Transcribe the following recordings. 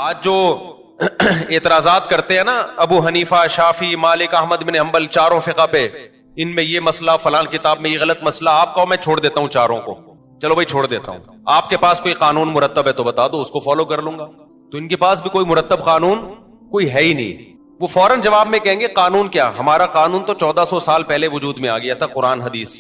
آج جو اعتراضات کرتے ہیں نا ابو حنیفہ، شافعی، مالک، احمد بن حنبل، چاروں فقہ پہ، ان میں یہ مسئلہ فلان کتاب میں یہ غلط مسئلہ، آپ کو میں چھوڑ دیتا ہوں چاروں کو، چلو بھائی چھوڑ دیتا ہوں، آپ کے پاس کوئی قانون مرتب ہے تو بتا دو، اس کو فالو کر لوں گا. تو ان کے پاس بھی کوئی مرتب قانون کوئی ہے ہی نہیں. وہ فوراً جواب میں کہیں گے قانون کیا، ہمارا قانون تو 1400 سال پہلے وجود میں آ گیا تھا، قرآن حدیث.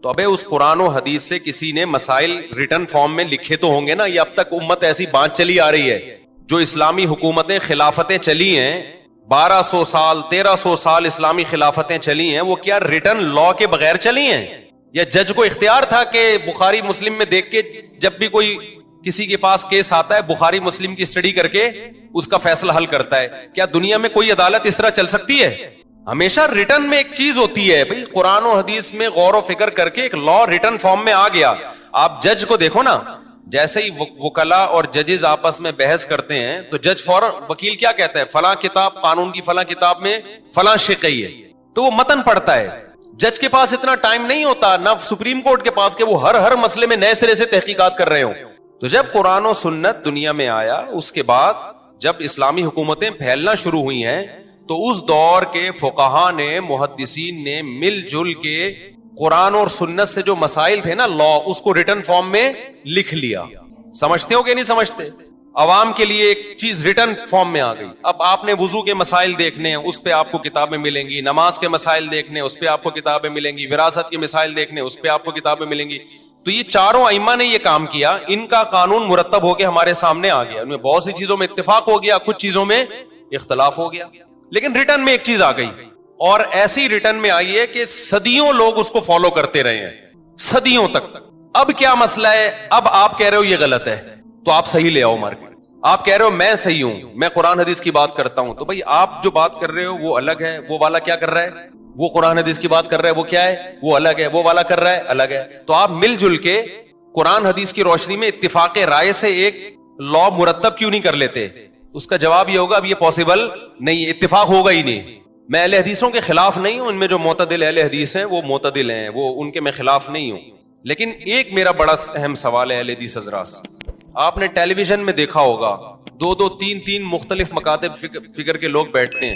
تو ابے اس قرآن و حدیث سے کسی نے مسائل ریٹن فارم میں لکھے تو ہوں گے نا. یہ اب تک امت ایسی بانٹ چلی آ رہی ہے، جو اسلامی حکومتیں خلافتیں چلی ہیں 1200 سال 1300 سال اسلامی خلافتیں چلی ہیں، وہ کیا ریٹن لا کے بغیر چلی ہیں؟ یا جج کو اختیار تھا کہ بخاری مسلم میں دیکھ کے جب بھی کوئی کسی کے پاس کیس آتا ہے بخاری مسلم کی اسٹڈی کر کے اس کا فیصلہ حل کرتا ہے؟ کیا دنیا میں کوئی عدالت اس طرح چل سکتی ہے؟ ہمیشہ ریٹن میں ایک چیز ہوتی ہے بھئی، قرآن و حدیث میں غور و فکر کر کے ایک لا ریٹن فارم میں آ گیا. آپ جج کو دیکھو نا، جیسے ہی وکلا اور ججز آپس میں بحث کرتے ہیں تو جج فوراً، وکیل کیا کہتا ہے، فلاں کتاب قانون کی فلاں کتاب میں فلاں شقی ہے، تو وہ متن پڑھتا ہے. جج کے پاس اتنا ٹائم نہیں ہوتا، نہ سپریم کورٹ کے پاس، کہ وہ ہر مسئلے میں نئے سرے سے تحقیقات کر رہے ہوں. تو جب قرآن و سنت دنیا میں آیا، اس کے بعد جب اسلامی حکومتیں پھیلنا شروع ہوئی ہیں، تو اس دور کے فقہا نے، محدثین نے مل جل کے قرآن اور سنت سے جو مسائل تھے نا لا، اس کو ریٹن فارم میں لکھ لیا. سمجھتے ہو کہ نہیں سمجھتے؟ عوام کے لیے ایک چیز ریٹن فارم میں آ گئی. اب آپ نے وضو کے مسائل دیکھنے ہیں، اس پہ آپ کو کتابیں ملیں گی، نماز کے مسائل دیکھنے اس پہ آپ کو کتابیں ملیں گی، وراثت کے مسائل دیکھنے اس پہ آپ کو کتابیں ملیں گی. تو یہ چاروں ائمہ نے یہ کام کیا، ان کا قانون مرتب ہو کے ہمارے سامنے آ گیا. ان میں بہت سی چیزوں میں اتفاق ہو گیا، کچھ چیزوں میں اختلاف ہو گیا، لیکن ریٹن میں ایک چیز آ گئی، اور ایسی ریٹن میں آئی ہے کہ صدیوں لوگ اس کو فالو کرتے رہے ہیں، صدیوں تک. اب کیا مسئلہ ہے؟ اب آپ کہہ رہے ہو یہ غلط ہے تو آپ صحیح لے آؤ مارکیٹ. آپ کہہ رہے ہو میں صحیح ہوں، میں قرآن حدیث کی بات کرتا ہوں، تو بھائی آپ جو بات کر رہے ہو وہ الگ ہے، وہ والا کیا کر رہا ہے، وہ قرآن حدیث کی بات کر رہا ہے، وہ کیا ہے، وہ الگ ہے، وہ والا کر رہا ہے الگ ہے. تو آپ مل جل کے قرآن حدیث کی روشنی میں اتفاق رائے سے ایک لا مرتب کیوں نہیں کر لیتے؟ اس کا جواب یہ ہوگا اب یہ پاسبل نہیں ہے، اتفاق ہوگا ہی نہیں. میں اہل حدیثوں کے خلاف نہیں ہوں، ان میں جو معتدل اہل حدیث ہیں وہ معتدل ہیں، وہ ان کے میں خلاف نہیں ہوں. لیکن ایک میرا بڑا اہم سوال ہے اہل حدیث حضرات، آپ نے ٹیلی ویژن میں دیکھا ہوگا 2 3 مختلف مکاتب فکر کے لوگ بیٹھتے ہیں.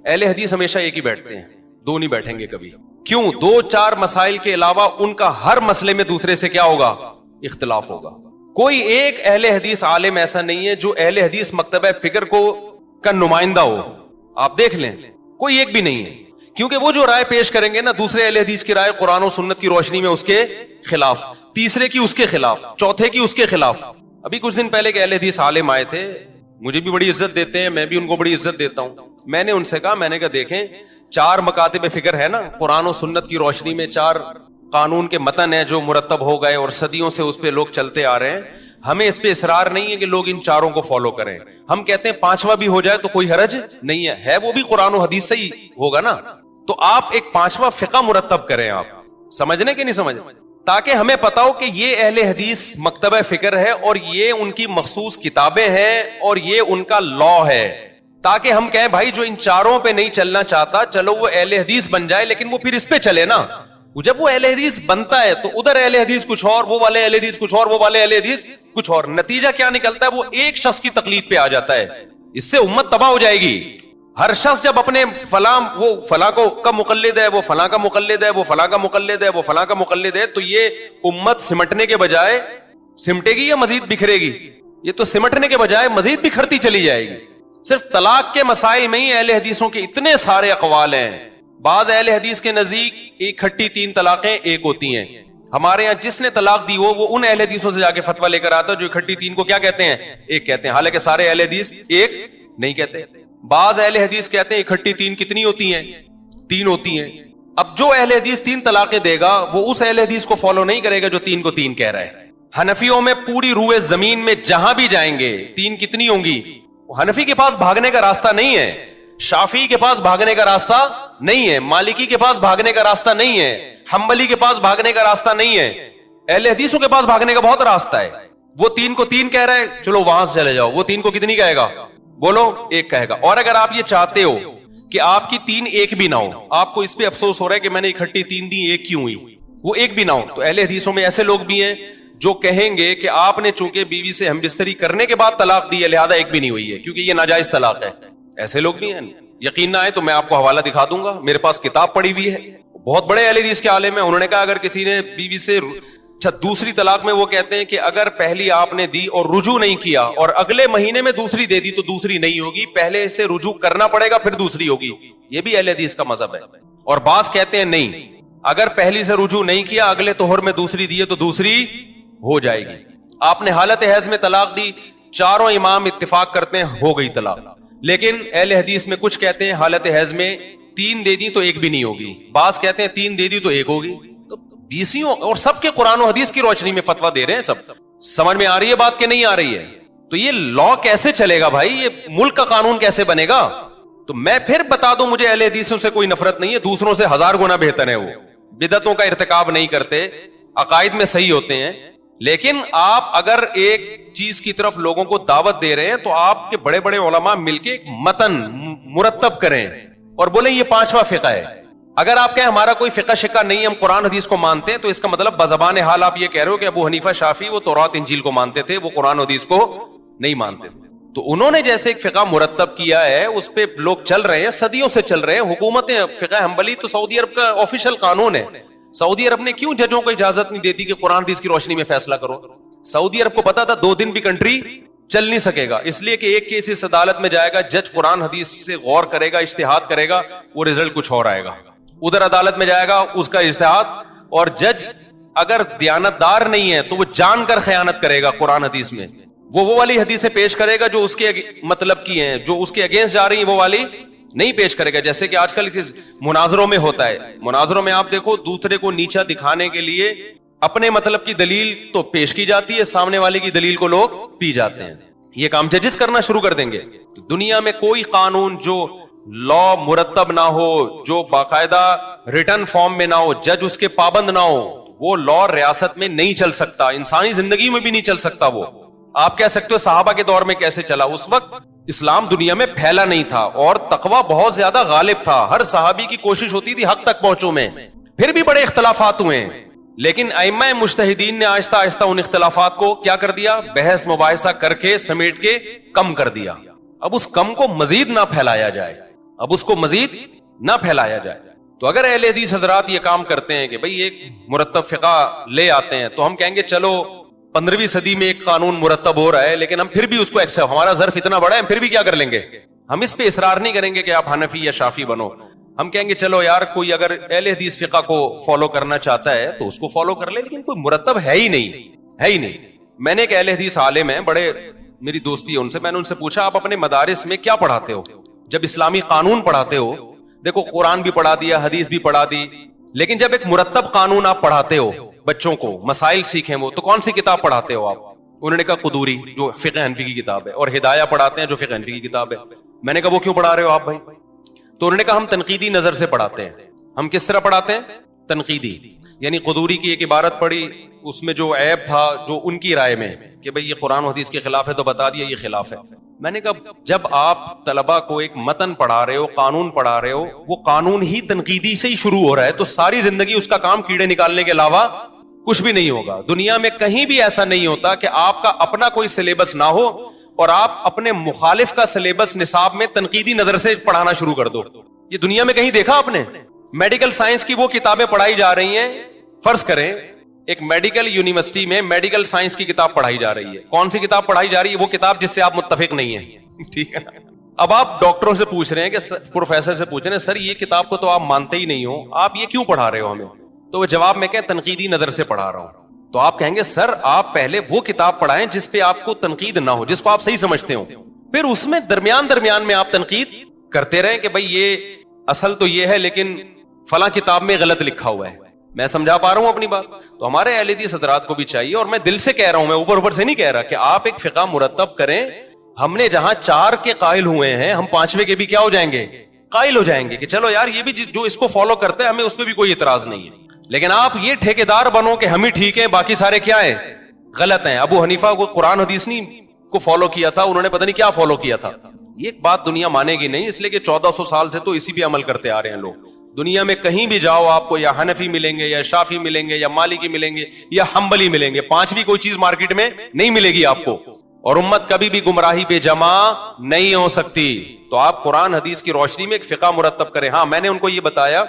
اہل حدیث ہمیشہ ایک ہی بیٹھتے ہیں، 2 نہیں بیٹھیں گے کبھی. کیوں؟ 2-4 مسائل کے علاوہ ان کا ہر مسئلے میں دوسرے سے کیا ہوگا؟ اختلاف ہوگا. کوئی ایک اہل حدیث عالم ایسا نہیں ہے جو اہل حدیث مکتبہ فکر کا نمائندہ ہو. آپ دیکھ لیں، کوئی ایک بھی نہیں ہے، کیونکہ وہ جو رائے پیش کریں گے نا، دوسرے اہل حدیث کی رائے قرآن و سنت کی روشنی میں اس کے خلاف، تیسرے کی اس کے خلاف، چوتھے کی اس کے خلاف. ابھی کچھ دن پہلے کہ اہل حدیث عالم آئے تھے، مجھے بھی بڑی عزت دیتے ہیں، میں بھی ان کو بڑی عزت دیتا ہوں. میں نے ان سے کہا، میں نے کہا دیکھیں 4 مکاتب فکر ہے نا، قرآن و سنت کی روشنی میں 4 قانون کے متن ہیں جو مرتب ہو گئے اور صدیوں سے اس پہ لوگ چلتے آ رہے ہیں. ہمیں اس پہ اصرار نہیں ہے کہ لوگ ان 4 کو فالو کریں. ہم کہتے ہیں 5واں بھی ہو جائے تو کوئی حرج نہیں ہے وہ بھی قرآن و حدیث سے ہی ہوگا نا. تو آپ ایک 5واں فقہ مرتب کریں. آپ سمجھنے کہ نہیں سمجھ، تاکہ ہمیں پتا ہو کہ یہ اہل حدیث مکتبہ فکر ہے اور یہ ان کی مخصوص کتابیں ہیں اور یہ ان کا لا ہے، تاکہ ہم کہیں بھائی جو ان 4 پہ نہیں چلنا چاہتا چلو وہ اہل حدیث بن جائے، لیکن وہ پھر اس پہ چلے نا. جب وہ اہل حدیث بنتا ہے تو ادھر اہل حدیث کچھ اور، وہ والے اہل حدیث کچھ اور، وہ والے اہل حدیث کچھ اور. نتیجہ کیا نکلتا ہے؟ وہ ایک شخص کی تقلید پہ آ جاتا ہے. اس سے امت تباہ ہو جائے گی. ہر شخص جب اپنے فلاں، وہ فلاں کو کا مقلد ہے، وہ فلاں کا مقلد ہے، وہ فلاں کا مقلد ہے، وہ فلاں کا مقلد ہے، تو یہ امت سمٹنے کے بجائے سمٹے گی یا مزید بکھرے گی؟ یہ تو سمٹنے کے بجائے مزید بکھرتی چلی جائے گی. صرف طلاق کے مسائل میں ہی اہل حدیثوں کے اتنے سارے اقوال ہیں. بعض اہل حدیث کے نزدیک 1 طلاقیں ایک ہوتی ہیں. ہمارے ہاں جس نے طلاق دی وہ ان اہل حدیثوں سے جا کے فتویٰ لے کر آتا ہے جو 1 کو کیا کہتے ہیں؟ ایک کہتے ہیں. حالانکہ سارے اہل حدیث ایک نہیں کہتے. بعض اہل حدیث کہتے ہیں 1 کتنی ہوتی ہیں؟ 3 ہوتی ہیں. اب جو اہل حدیث 3 طلاقیں دے گا وہ اس اہل حدیث کو فالو نہیں کرے گا جو 3 کو 3 کہہ رہا ہے. حنفیوں میں پوری روئے زمین میں جہاں بھی جائیں گے 3 کتنی ہوں گی؟ حنفی کے پاس بھاگنے کا راستہ نہیں ہے، شافعی کے پاس بھاگنے کا راستہ نہیں ہے، مالکی کے پاس بھاگنے کا راستہ نہیں ہے، حنبلی کے پاس بھاگنے کا راستہ نہیں ہے. اہل حدیثوں کے پاس بھاگنے کا بہت راستہ ہے. وہ 3 کو 3 کہہ رہا ہے، چلو وہاں سے چلے جاؤ. وہ 3 کو کتنی کہے گا؟ بولو 1 کہے گا. اور اگر آپ یہ چاہتے ہو کہ آپ کی 3 ایک بھی نہ ہو، آپ کو اس پہ افسوس ہو رہا ہے کہ میں نے 3 دی 1 کیوں ہوئی، وہ 1 بھی نہ ہو، تو اہل حدیثوں میں ایسے لوگ بھی ہیں جو کہیں گے کہ آپ نے چونکہ بیوی سے ہم بستری کرنے کے بعد طلاق دی ہے لہذا ایک بھی نہیں ہوئی ہے کیونکہ یہ ناجائز طلاق ہے. ایسے لوگ بھی ہیں. یقین نہ آئے تو میں آپ کو حوالہ دکھا دوں گا, میرے پاس کتاب پڑی ہوئی ہے, بہت بڑے اہل حدیث کے عالم ہیں. انہوں نے کہا اگر کسی نے بیوی سے دوسری طلاق میں, وہ کہتے ہیں کہ اگر پہلی آپ نے دی اور رجوع نہیں کیا اور اگلے مہینے میں دوسری دے دی تو دوسری نہیں ہوگی, پہلے سے رجوع کرنا پڑے گا پھر دوسری ہوگی. یہ بھی اہل حدیث کا مذہب ہے. اور بعض کہتے ہیں نہیں, اگر پہلی سے رجوع نہیں کیا اگلے طہر میں دوسری دی تو دوسری ہو جائے گی. آپ نے حالت حیض میں طلاق دی, چاروں امام اتفاق کرتے ہیں ہو گئی طلاق. لیکن اہل حدیث میں کچھ کہتے ہیں حالت حیض میں 3 دے دی تو ایک بھی نہیں ہوگی, بعض کہتے ہیں 3 دے دی تو ایک ہوگی. تو بیسیوں اور سب کے قرآن و حدیث کی روشنی میں فتویٰ دے رہے ہیں. سب سمجھ میں آ رہی ہے بات کہ نہیں آ رہی ہے؟ تو یہ لا کیسے چلے گا بھائی, یہ ملک کا قانون کیسے بنے گا؟ تو میں پھر بتا دوں, مجھے اہل حدیثوں سے کوئی نفرت نہیں ہے, دوسروں سے 1000 گنا بہتر ہے. وہ بدعتوں کا ارتکاب نہیں کرتے, عقائد میں صحیح ہوتے ہیں. لیکن آپ اگر ایک چیز کی طرف لوگوں کو دعوت دے رہے ہیں تو آپ کے بڑے بڑے علماء مل کے ایک متن مرتب کریں اور بولیں یہ 5واں فقہ ہے. اگر آپ کہیں ہمارا کوئی فقہ شقہ نہیں, ہم قرآن حدیث کو مانتے ہیں, تو اس کا مطلب بزبان حال آپ یہ کہہ رہے ہو کہ ابو حنیفہ شافعی وہ تورات انجیل کو مانتے تھے, وہ قرآن حدیث کو نہیں مانتے تھے. تو انہوں نے جیسے ایک فقہ مرتب کیا ہے اس پہ لوگ چل رہے ہیں, صدیوں سے چل رہے ہیں. حکومتیں فقہ حنبلی تو سعودی عرب کا آفیشل قانون ہے. سعودی عرب نے کیوں ججوں کو اجازت نہیں دیتی کہ قرآن حدیث کی روشنی میں فیصلہ کرو؟ سعودی عرب کو پتا تھا 2 دن بھی کنٹری چل نہیں سکے گا, اس لیے کہ ایک کیس اس عدالت میں جائے گا, جج قرآن حدیث سے غور کرے گا, اجتہاد کرے گا, وہ رزلٹ کچھ اور آئے گا. ادھر عدالت میں جائے گا اس کا اجتہاد, اور جج اگر دیانتدار نہیں ہے تو وہ جان کر خیانت کرے گا قرآن حدیث میں. وہ والی حدیثیں پیش کرے گا جو اس کے مطلب کی ہیں, جو اس کے اگینسٹ جا رہی ہیں وہ والی نہیں پیش کرے گا. جیسے کہ آج کل مناظروں میں ہوتا ہے, مناظروں میں آپ دیکھو دوسرے کو نیچا دکھانے کے لیے اپنے مطلب کی دلیل تو پیش کی جاتی ہے, سامنے والے کی دلیل کو لوگ پی جاتے ہیں. یہ کام ججز کرنا شروع کر دیں گے. دنیا میں کوئی قانون جو لا مرتب نہ ہو, جو باقاعدہ ریٹن فارم میں نہ ہو, جج اس کے پابند نہ ہو, وہ لا ریاست میں نہیں چل سکتا, انسانی زندگی میں بھی نہیں چل سکتا. وہ آپ کہہ سکتے ہو صحابہ کے دور میں کیسے چلا, اس وقت اسلام دنیا میں پھیلا نہیں تھا اور تقوی بہت زیادہ غالب تھا. ہر صحابی کی کوشش ہوتی تھی حق تک پہنچوں میں, پھر بھی بڑے اختلافات ہوئے ہیں. لیکن ائمہ مجتہدین نے آہستہ آہستہ ان اختلافات کو کیا کر دیا, بحث مباحثہ کر کے سمیٹ کے کم کر دیا. اب اس کم کو مزید نہ پھیلایا جائے, اب اس کو مزید نہ پھیلایا جائے. تو اگر اہل حدیث حضرات یہ کام کرتے ہیں کہ بھئی ایک مرتب فقہ لے آتے ہیں, تو ہم کہیں گے چلو 15ویں صدی میں ایک قانون مرتب ہو رہا ہے, لیکن ہم پھر بھی اس کو ہمارا ظرف اتنا بڑا ہے, ہم پھر بھی کیا کر لیں گے, ہم اس پہ اصرار نہیں کریں گے کہ آپ حنفی یا شافی بنو. ہم کہیں گے چلو یار کوئی اگر اہل حدیث فقہ کو فالو کرنا چاہتا ہے تو اس کو فالو کر لے, لیکن کوئی مرتب ہے ہی نہیں. میں نے ایک اہل حدیث عالم ہیں, بڑے میری دوستی ہے ان سے, میں نے ان سے پوچھا آپ اپنے مدارس میں کیا پڑھاتے ہو جب اسلامی قانون پڑھاتے ہو؟ دیکھو قرآن بھی پڑھا دیا, حدیث بھی پڑھا دی, لیکن جب ایک مرتب قانون آپ پڑھاتے ہو بچوں کو, مسائل سیکھیں وہ, تو کون سی کتاب پڑھاتے ہو آپ؟ انہوں نے کہا قدوری جو فقہ حنفی کی کتاب ہے, اور ہدایہ پڑھاتے ہیں جو فقہ حنفی کی کتاب ہے. میں نے کہا وہ کیوں پڑھا رہے ہو آپ بھائی؟ تو انہوں نے کہا ہم تنقیدی نظر سے پڑھاتے ہیں. ہم کس طرح پڑھاتے ہیں؟ تنقیدی. یعنی قدوری کی ایک عبارت پڑھی, اس میں جو عیب تھا جو ان کی رائے میں کہ بھئی یہ قرآن و حدیث کے خلاف ہے, تو بتا دیا یہ خلاف ہے. میں نے کہا جب آپ طلبہ کو ایک متن پڑھا رہے ہو, قانون پڑھا رہے ہو, وہ قانون ہی تنقیدی سے ہی شروع ہو رہا ہے, تو ساری زندگی اس کا کام کیڑے نکالنے کے علاوہ کچھ بھی نہیں ہوگا. دنیا میں کہیں بھی ایسا نہیں ہوتا کہ آپ کا اپنا کوئی سلیبس نہ ہو اور آپ اپنے مخالف کا سلیبس نصاب میں تنقیدی نظر سے پڑھانا شروع کر دو. یہ دنیا میں کہیں دیکھا آپ نے؟ میڈیکل سائنس کی وہ کتابیں پڑھائی جا رہی ہیں, فرض کریں ایک میڈیکل یونیورسٹی میں میڈیکل سائنس کی کتاب پڑھائی جا رہی ہے. کون سی کتاب پڑھائی جا رہی ہے؟ وہ کتاب جس سے آپ متفق نہیں ہیں, ٹھیک ہے. اب آپ ڈاکٹروں سے پوچھ رہے ہیں کہ پروفیسر سے پوچھ رہے ہیں سر یہ کتاب کو تو آپ مانتے ہی نہیں ہو, آپ یہ کیوں پڑھا رہے ہو ہمیں؟ تو وہ جواب میں کہ تنقیدی نظر سے پڑھا رہا ہوں. تو آپ کہیں گے سر آپ پہلے وہ کتاب پڑھائیں جس پہ آپ کو تنقید نہ ہو, جس کو آپ صحیح سمجھتے ہو, پھر اس میں درمیان میں آپ تنقید کرتے رہیں کہ بھئی یہ اصل تو یہ ہے لیکن فلاں کتاب میں غلط لکھا ہوا ہے. میں سمجھا پا رہا ہوں اپنی بات؟ تو ہمارے اہل حدیث حضرات کو بھی چاہیے, اور میں دل سے کہہ رہا ہوں, میں اوپر سے نہیں کہہ رہا, کہ آپ ایک فقہ مرتب کریں. ہم نے جہاں 4 کے قائل ہوئے ہیں, ہم 5ویں کے بھی کیا ہو جائیں گے, قائل ہو جائیں گے کہ چلو یار یہ بھی جو اس کو فالو کرتے ہیں ہمیں اس پہ بھی کوئی اعتراض نہیں ہے. لیکن آپ یہ ٹھیکیدار بنو کہ ہم ہی ٹھیک ہیں باقی سارے کیا ہیں, غلط ہیں. ابو حنیفہ کو قرآن حدیث نہیں کو فالو کیا تھا, انہوں نے پتہ نہیں کیا فالو کیا تھا. یہ بات دنیا مانے گی نہیں, اس لیے کہ 1400 سال سے تو اسی پہ عمل کرتے آ رہے ہیں لوگ. دنیا میں کہیں بھی جاؤ آپ کو یا حنفی ملیں گے یا شافی ملیں گے یا مالکی ملیں گے یا حنبلی ملیں گے, پانچویں کوئی چیز مارکیٹ میں نہیں ملے گی آپ کو, اور امت کبھی بھی گمراہی پہ جمع نہیں ہو سکتی. تو آپ قرآن حدیث کی روشنی میں ایک فقہ مرتب کریں. ہاں میں نے ان کو یہ بتایا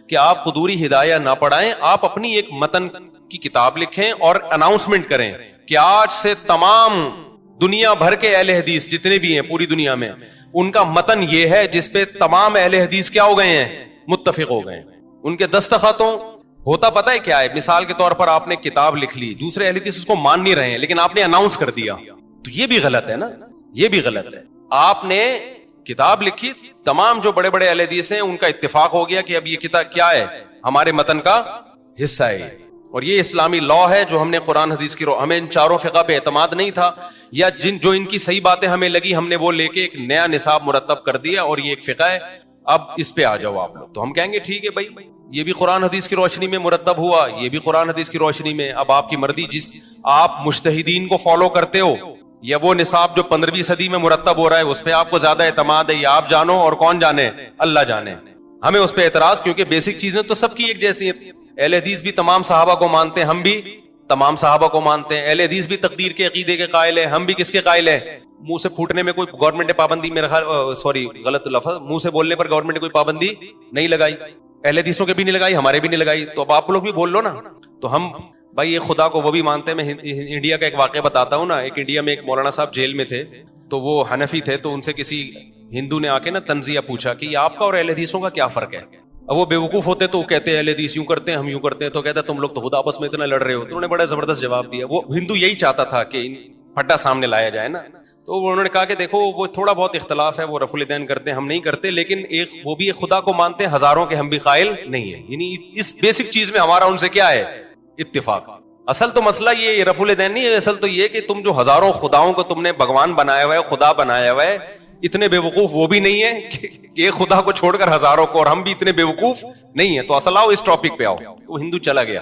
کہ آپ قدوری ہدایہ نہ پڑھائیں, آپ اپنی ایک متن کی کتاب لکھیں اور اناؤنسمنٹ کریں کہ آج سے تمام دنیا بھر کے اہل حدیث جتنے بھی ہیں پوری دنیا میں, ان کا متن یہ ہے جس پہ تمام اہل حدیث کیا ہو گئے ہیں, متفق ہو گئے ہیں. ان کے دستخطوں ہوتا پتہ ہے کیا ہے, مثال کے طور پر آپ نے کتاب لکھ لی, دوسرے اہل حدیث اس کو مان نہیں رہے ہیں لیکن آپ نے اناؤنس کر دیا, تو یہ بھی غلط ہے نا, یہ بھی غلط ہے. آپ نے کتاب لکھی, تمام جو بڑے بڑے اہل حدیث ہیں ان کا اتفاق ہو گیا کہ اب یہ کتاب کیا ہے, ہمارے متن کا حصہ ہے, اور یہ اسلامی لا ہے جو ہم نے قرآن حدیث کی ہمیں ان چاروں فقہ پہ اعتماد نہیں تھا, یا جو ان کی صحیح باتیں ہمیں لگی ہم نے وہ لے کے ایک نیا نصاب مرتب کر دیا اور یہ ایک فقہ ہے, اب اس پہ آ جاؤ آپ لوگ. تو ہم کہیں گے ٹھیک ہے بھائی, یہ بھی قرآن حدیث کی روشنی میں مرتب ہوا, یہ بھی قرآن حدیث کی روشنی میں, اب آپ کی مرضی. جس آپ مجتہدین کو فالو کرتے ہو یا وہ نصاب جو 15ویں صدی میں مرتب ہو رہا ہے اس پہ آپ کو زیادہ اعتماد ہے, یا آپ جانو اور کون جانے, اللہ جانے. ہمیں اس پہ اعتراض, کیونکہ بیسک چیزیں تو سب کی ایک جیسی ہیں. اہل حدیث بھی تمام صحابہ کو مانتے ہیں, ہم بھی تمام صحابہ کو مانتے ہیں. اہل حدیث بھی تقدیر کے عقیدے کے قائل ہیں, ہم بھی کس کے قائل ہیں, منہ سے پھوٹنے میں کوئی گورنمنٹ نے پابندی, میرا خیال سوری غلط لفظ, منہ سے بولنے پر گورنمنٹ نے کوئی پابندی نہیں لگائی, اہل حدیثوں کے بھی نہیں لگائی, ہمارے بھی نہیں لگائی, تو اب آپ لوگ بھی بول لو نا. تو ہم بھائی یہ خدا کو وہ بھی مانتے ہیں. میں انڈیا کا ایک واقعہ بتاتا ہوں نا, ایک انڈیا میں ایک مولانا صاحب جیل میں تھے, تو وہ حنفی تھے, تو ان سے کسی ہندو نے آ کے نا تنزیہ پوچھا کہ یہ آپ کا اور اہل حدیثوں کا کیا فرق ہے. اب وہ بیوقوف ہوتے تو وہ کہتے ہیں اہل حدیث یوں کرتے ہیں, ہم یوں کرتے ہیں, تو کہتا ہے تم لوگ تو خود آپس میں اتنا لڑ رہے ہو. تو انہوں نے بڑا زبردست جواب دیا. وہ ہندو یہی چاہتا تھا کہ پھٹا سامنے لایا جائے نا, تو انہوں نے کہا کہ دیکھو وہ تھوڑا بہت اختلاف ہے, وہ رفع الیدین کرتے ہیں, ہم نہیں کرتے, لیکن ایک وہ بھی ایک خدا کو مانتے ہیں, ہزاروں کے ہم بھی قائل نہیں ہیں. یعنی اس بیسک چیز میں ہمارا ان سے کیا ہے, اتفاق. اصل تو مسئلہ یہ رفع الیدین نہیں ہے, اصل تو یہ کہ تم جو ہزاروں خداؤں کو تم نے بھگوان بنایا ہوا ہے, خدا بنایا ہوا ہے, اتنے بے وقوف وہ بھی نہیں ہے کہ ایک خدا کو چھوڑ کر ہزاروں کو, اور ہم بھی اتنے بے وقوف نہیں ہیں. تو اصل آؤ اس ٹاپک پہ آؤ. تو ہندو چلا گیا.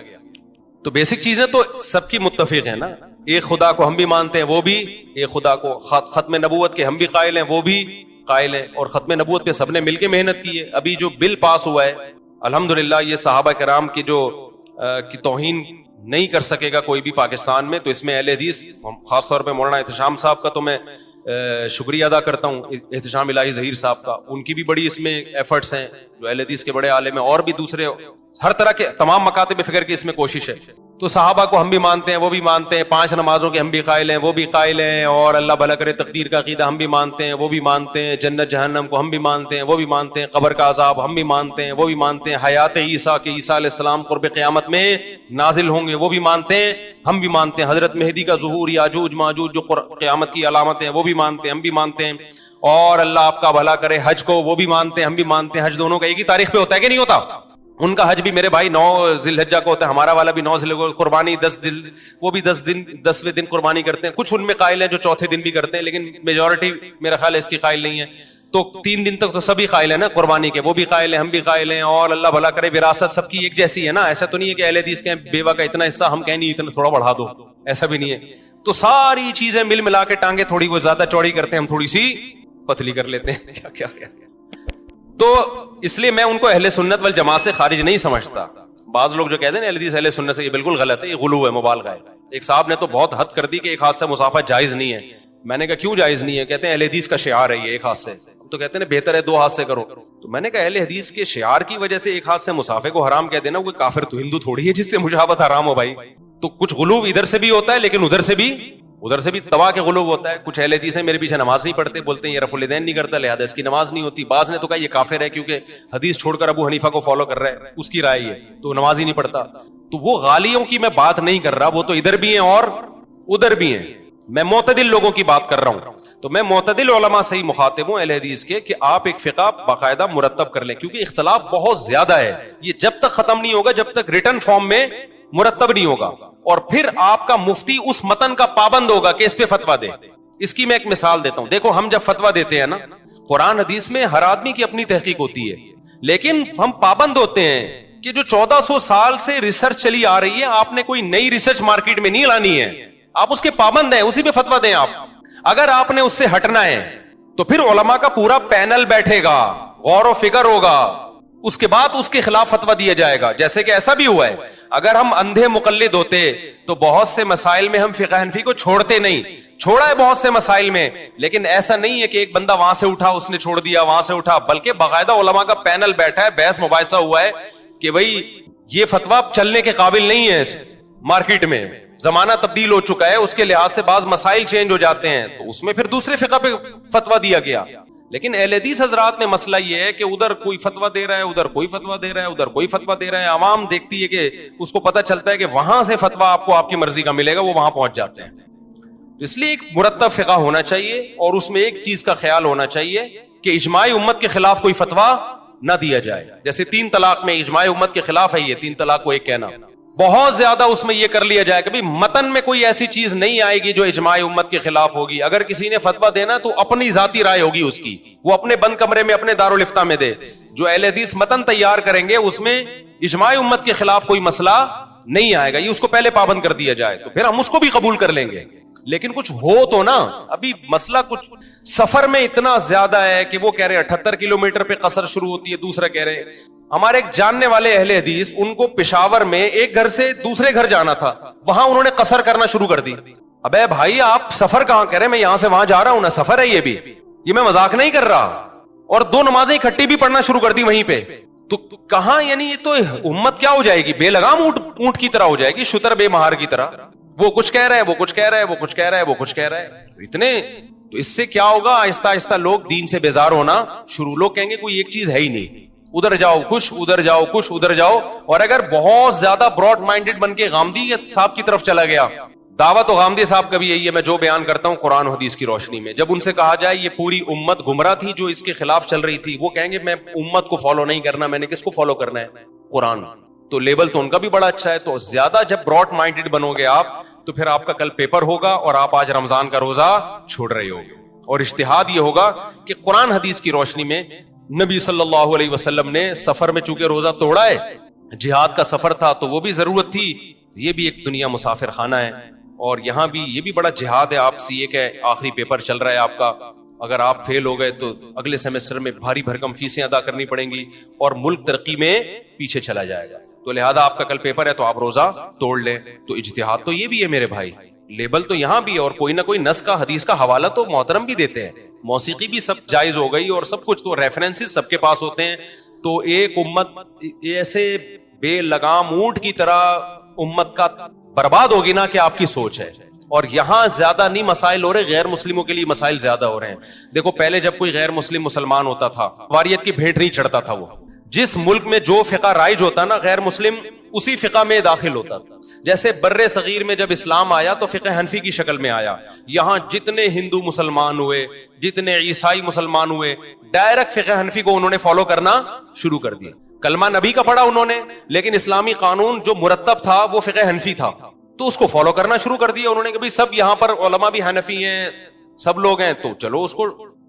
تو بیسک چیزیں تو سب کی متفق ہیں نا, ایک خدا کو ہم بھی مانتے ہیں, وہ بھی ایک خدا کو. ختم نبوت کے ہم بھی قائل ہیں, وہ بھی قائل ہیں, اور ختم نبوت پہ سب نے مل کے محنت کی ہے. ابھی جو بل پاس ہوا ہے الحمدللہ, یہ صحابہ کرام کی جو کی توہین نہیں کر سکے گا کوئی بھی پاکستان میں. تو اس میں اہل حدیث, خاص طور پہ مولانا احتشام صاحب کا تو میں شکریہ ادا کرتا ہوں, احتشام الہی ظہیر صاحب کا, ان کی بھی بڑی اس میں ایفرٹس ہیں, جو اہل حدیث کے بڑے عالم ہیں, اور بھی دوسرے ہر طرح کے تمام مکاتب فکر کی اس میں کوشش ہے. تو صحابہ کو ہم بھی مانتے ہیں, وہ بھی مانتے ہیں, 5 نمازوں کے ہم بھی قائل ہیں, وہ بھی قائل ہیں, اور اللہ بھلا کرے تقدیر کا عقیدہ ہم بھی مانتے ہیں, وہ بھی مانتے ہیں, جنت جہنم کو ہم بھی مانتے ہیں, وہ بھی مانتے ہیں, قبر کا عذاب ہم بھی مانتے ہیں, وہ بھی مانتے ہیں, حیات عیسیٰ کہ عیسیٰ علیہ السلام قرب قیامت میں نازل ہوں گے, وہ بھی مانتے ہیں, ہم بھی مانتے ہیں, حضرت مہدی کا ظہور, یاجوج ماجوج جو قیامت کی علامت ہیں وہ بھی مانتے ہیں, ہم بھی مانتے ہیں, اور اللہ آپ کا بھلا کرے حج کو وہ بھی مانتے ہیں, ہم بھی مانتے ہیں. حج دونوں کا ایک ہی تاریخ پہ ہوتا ہے کہ نہیں ہوتا؟ ان کا حج بھی میرے بھائی 9 ذی الحجہ کو ہوتا ہے, ہمارا والا بھی 9 ذی الحجہ. قربانی 10 دن, وہ بھی 10ویں دن قربانی کرتے ہیں. کچھ ان میں قائل ہیں جو چوتھے دن بھی کرتے ہیں, لیکن میجورٹی میرا خیال ہے اس کی قائل نہیں ہے. تو 3 دن تک تو سبھی قائل ہیں نا قربانی کے, وہ بھی قائل ہیں, ہم بھی قائل ہیں, اور اللہ بھلا کرے وراثت سب کی ایک جیسی ہے نا. ایسا تو نہیں ہے کہ اہل حدیث کے بیوہ کا اتنا حصہ ہم کہیں نہیں اتنا تھوڑا بڑھا دو, ایسا بھی نہیں ہے. تو ساری چیزیں مل ملا کے ٹانگیں تھوڑی وہ زیادہ چوڑی کرتے ہیں, ہم تھوڑی سی پتلی کر لیتے ہیں. کیا کیا کیا تو اس لیے میں ان کو اہل سنت والجماعت سے خارج نہیں سمجھتا. بعض لوگ جو کہتے ہیں اہل حدیث اہل سنت سے, یہ بالکل غلط ہے, یہ غلو ہے, مبالغہ ہے. ایک صاحب نے تو بہت حد کر دی کہ ایک ہاتھ سے مصافحہ جائز نہیں ہے. میں نے کہا کیوں جائز نہیں ہے؟ کہتے ہیں اہل حدیث کا شعار ہے یہ ایک ہاتھ سے. تو کہتے ہیں بہتر ہے 2 ہاتھ سے کرو. تو میں نے کہا اہل حدیث کے شعار کی وجہ سے ایک ہاتھ سے مصافحے کو حرام کہہ دینا, کوئی کافر تو ہندو تھوڑی ہے جس سے مشابہت حرام ہو بھائی. تو کچھ غلو ادھر سے بھی ہوتا ہے, لیکن ادھر سے بھی تباہ کے غلو ہوتا ہے. کچھ اہل حدیث ہیں میرے پیچھے نماز نہیں پڑھتے, بولتے ہیں یہ رفع الیدین نہیں کرتا لہذا اس کی نماز نہیں ہوتی. بعض نے تو کہا یہ کافر ہے کیونکہ حدیث چھوڑ کر ابو حنیفہ کو فالو کر رہا ہے, اس کی رائے ہے, تو نماز ہی نہیں پڑھتا. تو وہ غالیوں کی میں بات نہیں کر رہا, وہ تو ادھر بھی ہیں اور ادھر بھی ہیں. میں معتدل لوگوں کی بات کر رہا ہوں. تو میں معتدل علماء سے ہی مخاطب ہوں اہل حدیث کے, کہ آپ ایک فقہ باقاعدہ مرتب کر لیں, کیونکہ اختلاف بہت زیادہ ہے. یہ جب تک ختم نہیں ہوگا جب تک ریٹن فارم میں مرتب نہیں ہوگا, اور پھر آپ کا مفتی اس متن کا پابند ہوگا کہ اس پہ فتویٰ دے. اس کی میں ایک مثال دیتا ہوں. دیکھو ہم جب فتویٰ دیتے ہیں نا, قرآن حدیث میں ہر آدمی کی اپنی تحقیق ہوتی ہے, لیکن ہم پابند ہوتے ہیں کہ جو 1400 سال سے ریسرچ چلی آ رہی ہے, آپ نے کوئی نئی ریسرچ مارکیٹ میں نہیں لانی ہے, آپ اس کے پابند ہیں, اسی پہ فتویٰ دیں آپ. اگر آپ نے اس سے ہٹنا ہے تو پھر علماء کا پورا پینل بیٹھے گا, غور و فکر ہوگا, اس کے بعد اس کے خلاف فتویٰ دیا جائے گا. جیسے کہ ایسا بھی ہوا ہے, اگر ہم اندھے مقلد ہوتے تو بہت سے مسائل میں ہم فقہ حنفی کو چھوڑتے نہیں. چھوڑا ہے بہت سے مسائل میں, لیکن ایسا نہیں ہے کہ ایک بندہ وہاں سے اٹھا اس نے چھوڑ دیا, وہاں سے اٹھا, بلکہ باقاعدہ علماء کا پینل بیٹھا ہے, بحث مباحثہ ہوا ہے کہ بھئی یہ فتویٰ چلنے کے قابل نہیں ہے. مارکیٹ میں زمانہ تبدیل ہو چکا ہے, اس کے لحاظ سے بعض مسائل چینج ہو جاتے ہیں, تو اس میں پھر دوسرے فقہ پہ فتویٰ دیا گیا. لیکن اہل حدیث حضرات میں مسئلہ یہ ہے کہ ادھر کوئی فتویٰ دے رہا ہے, ادھر کوئی فتویٰ دے رہا ہے, ادھر کوئی فتویٰ دے رہا ہے. عوام دیکھتی ہے کہ اس کو پتہ چلتا ہے کہ وہاں سے فتویٰ آپ کو آپ کی مرضی کا ملے گا, وہ وہاں پہنچ جاتے ہیں. اس لیے ایک مرتب فقہ ہونا چاہیے, اور اس میں ایک چیز کا خیال ہونا چاہیے کہ اجماع امت کے خلاف کوئی فتویٰ نہ دیا جائے. جیسے 3 طلاق میں اجماع امت کے خلاف ہے یہ 3 طلاق کو ایک کہنا, بہت زیادہ اس میں یہ کر لیا جائے کہ متن میں کوئی ایسی چیز نہیں آئے گی جو اجماع امت کے خلاف ہوگی. اگر کسی نے فتویٰ دینا تو اپنی ذاتی رائے ہوگی اس کی, وہ اپنے بند کمرے میں اپنے دارالفتہ میں دے. جو اہل حدیث متن تیار کریں گے اس میں اجماع امت کے خلاف کوئی مسئلہ نہیں آئے گا, یہ اس کو پہلے پابند کر دیا جائے تو پھر ہم اس کو بھی قبول کر لیں گے. لیکن کچھ ہو تو نا, ابھی مسئلہ کچھ سفر میں اتنا زیادہ ہے کہ وہ کہہ رہے 78 کلومیٹر پہ قصر شروع ہوتی ہے, دوسرا کہہ رہے. ہمارے ایک جاننے والے اہل حدیث, ان کو پشاور میں ایک گھر سے دوسرے گھر جانا تھا, وہاں انہوں نے قصر کرنا شروع کر دی. ابے بھائی آپ سفر کہاں کہہ رہے, میں یہاں سے وہاں جا رہا ہوں نا, سفر ہے یہ بھی, یہ میں مذاق نہیں کر رہا. اور 2 نمازیں اکٹھی بھی پڑھنا شروع کر دی وہیں پہ, تو کہاں یعنی یہ تو امت کیا ہو جائے گی, بے لگام اونٹ کی طرح ہو جائے گی, شتر بے مہار کی طرح. وہ کچھ کہہ رہا ہے, وہ کچھ کہہ رہا ہے, وہ کچھ کہہ رہا ہے, وہ کچھ کہہ رہا ہے. تو اتنے, تو اس سے کیا ہوگا, آہستہ آہستہ لوگ دین سے بیزار ہونا شروع. لوگ کہیں گے کوئی ایک چیز ہے ہی نہیں, ادھر جاؤ کچھ, ادھر جاؤ کچھ, ادھر جاؤ. اور اگر بہت زیادہ براڈ مائنڈڈ بن کے غامدی صاحب کی طرف چلا گیا, دعوت و غامدی صاحب کا بھی یہی ہے, میں جو بیان کرتا ہوں قرآن و حدیث کی روشنی میں. جب ان سے کہا جائے یہ پوری امت گمراہ تھی جو اس کے خلاف چل رہی تھی, وہ کہیں گے میں امت کو فالو نہیں کرنا, میں نے کس کو فالو کرنا ہے, قرآن. تو لیبل تو ان کا بھی بڑا اچھا ہے. تو زیادہ جب براڈ مائنڈڈ بنو گے آپ, تو پھر آپ کا کل پیپر ہوگا اور آپ آج رمضان کا روزہ چھوڑ رہے ہو. اور اجتہاد یہ ہوگا کہ قرآن حدیث کی روشنی میں نبی صلی اللہ علیہ وسلم نے سفر میں چونکہ روزہ توڑا ہے, جہاد کا سفر تھا تو وہ بھی ضرورت تھی, یہ بھی ایک دنیا مسافر خانہ ہے. اور یہاں بھی یہ بھی بڑا جہاد ہے. آپ سی اے کا آخری پیپر چل رہا ہے آپ کا, اگر آپ فیل ہو گئے تو اگلے سیمسٹر میں بھاری بھرکم فیسیں ادا کرنی پڑیں گی اور ملک ترقی میں پیچھے چلا جائے گا. تو لہذا آپ کا کل پیپر ہے تو آپ روزہ توڑ لیں. تو اجتہاد تو یہ بھی ہے میرے بھائی, لیبل تو یہاں بھی ہے, اور کوئی نہ کوئی نص کا حدیث کا حوالہ تو محترم بھی دیتے ہیں. موسیقی بھی سب جائز ہو گئی اور سب کچھ, تو ریفرنسز سب کے پاس ہوتے ہیں. تو ایک امت ایسے بے لگام اونٹ کی طرح امت کا برباد ہوگی نا کہ آپ کی سوچ ہے. اور یہاں زیادہ نہیں مسائل ہو رہے, غیر مسلموں کے لیے مسائل زیادہ ہو رہے ہیں. دیکھو پہلے جب کوئی غیر مسلم مسلمان ہوتا تھا, واریت کی بھیٹ نہیں چڑھتا تھا. وہ جس ملک میں جو فقہ رائج ہوتا نا, غیر مسلم اسی فقہ میں داخل ہوتا تھا. جیسے بر صغیر میں جب اسلام آیا تو فقہ حنفی کی شکل میں آیا. یہاں جتنے ہندو مسلمان ہوئے, جتنے عیسائی مسلمان ہوئے, ڈائریکٹ فقہ حنفی کو انہوں نے فالو کرنا شروع کر دیا. کلمہ نبی کا پڑھا انہوں نے, لیکن اسلامی قانون جو مرتب تھا وہ فقہ حنفی تھا, تو اس کو فالو کرنا شروع کر دیا انہوں نے کہ بھئی سب یہاں پر علماء بھی حنفی ہیں, سب لوگ ہیں, تو چلو اس کو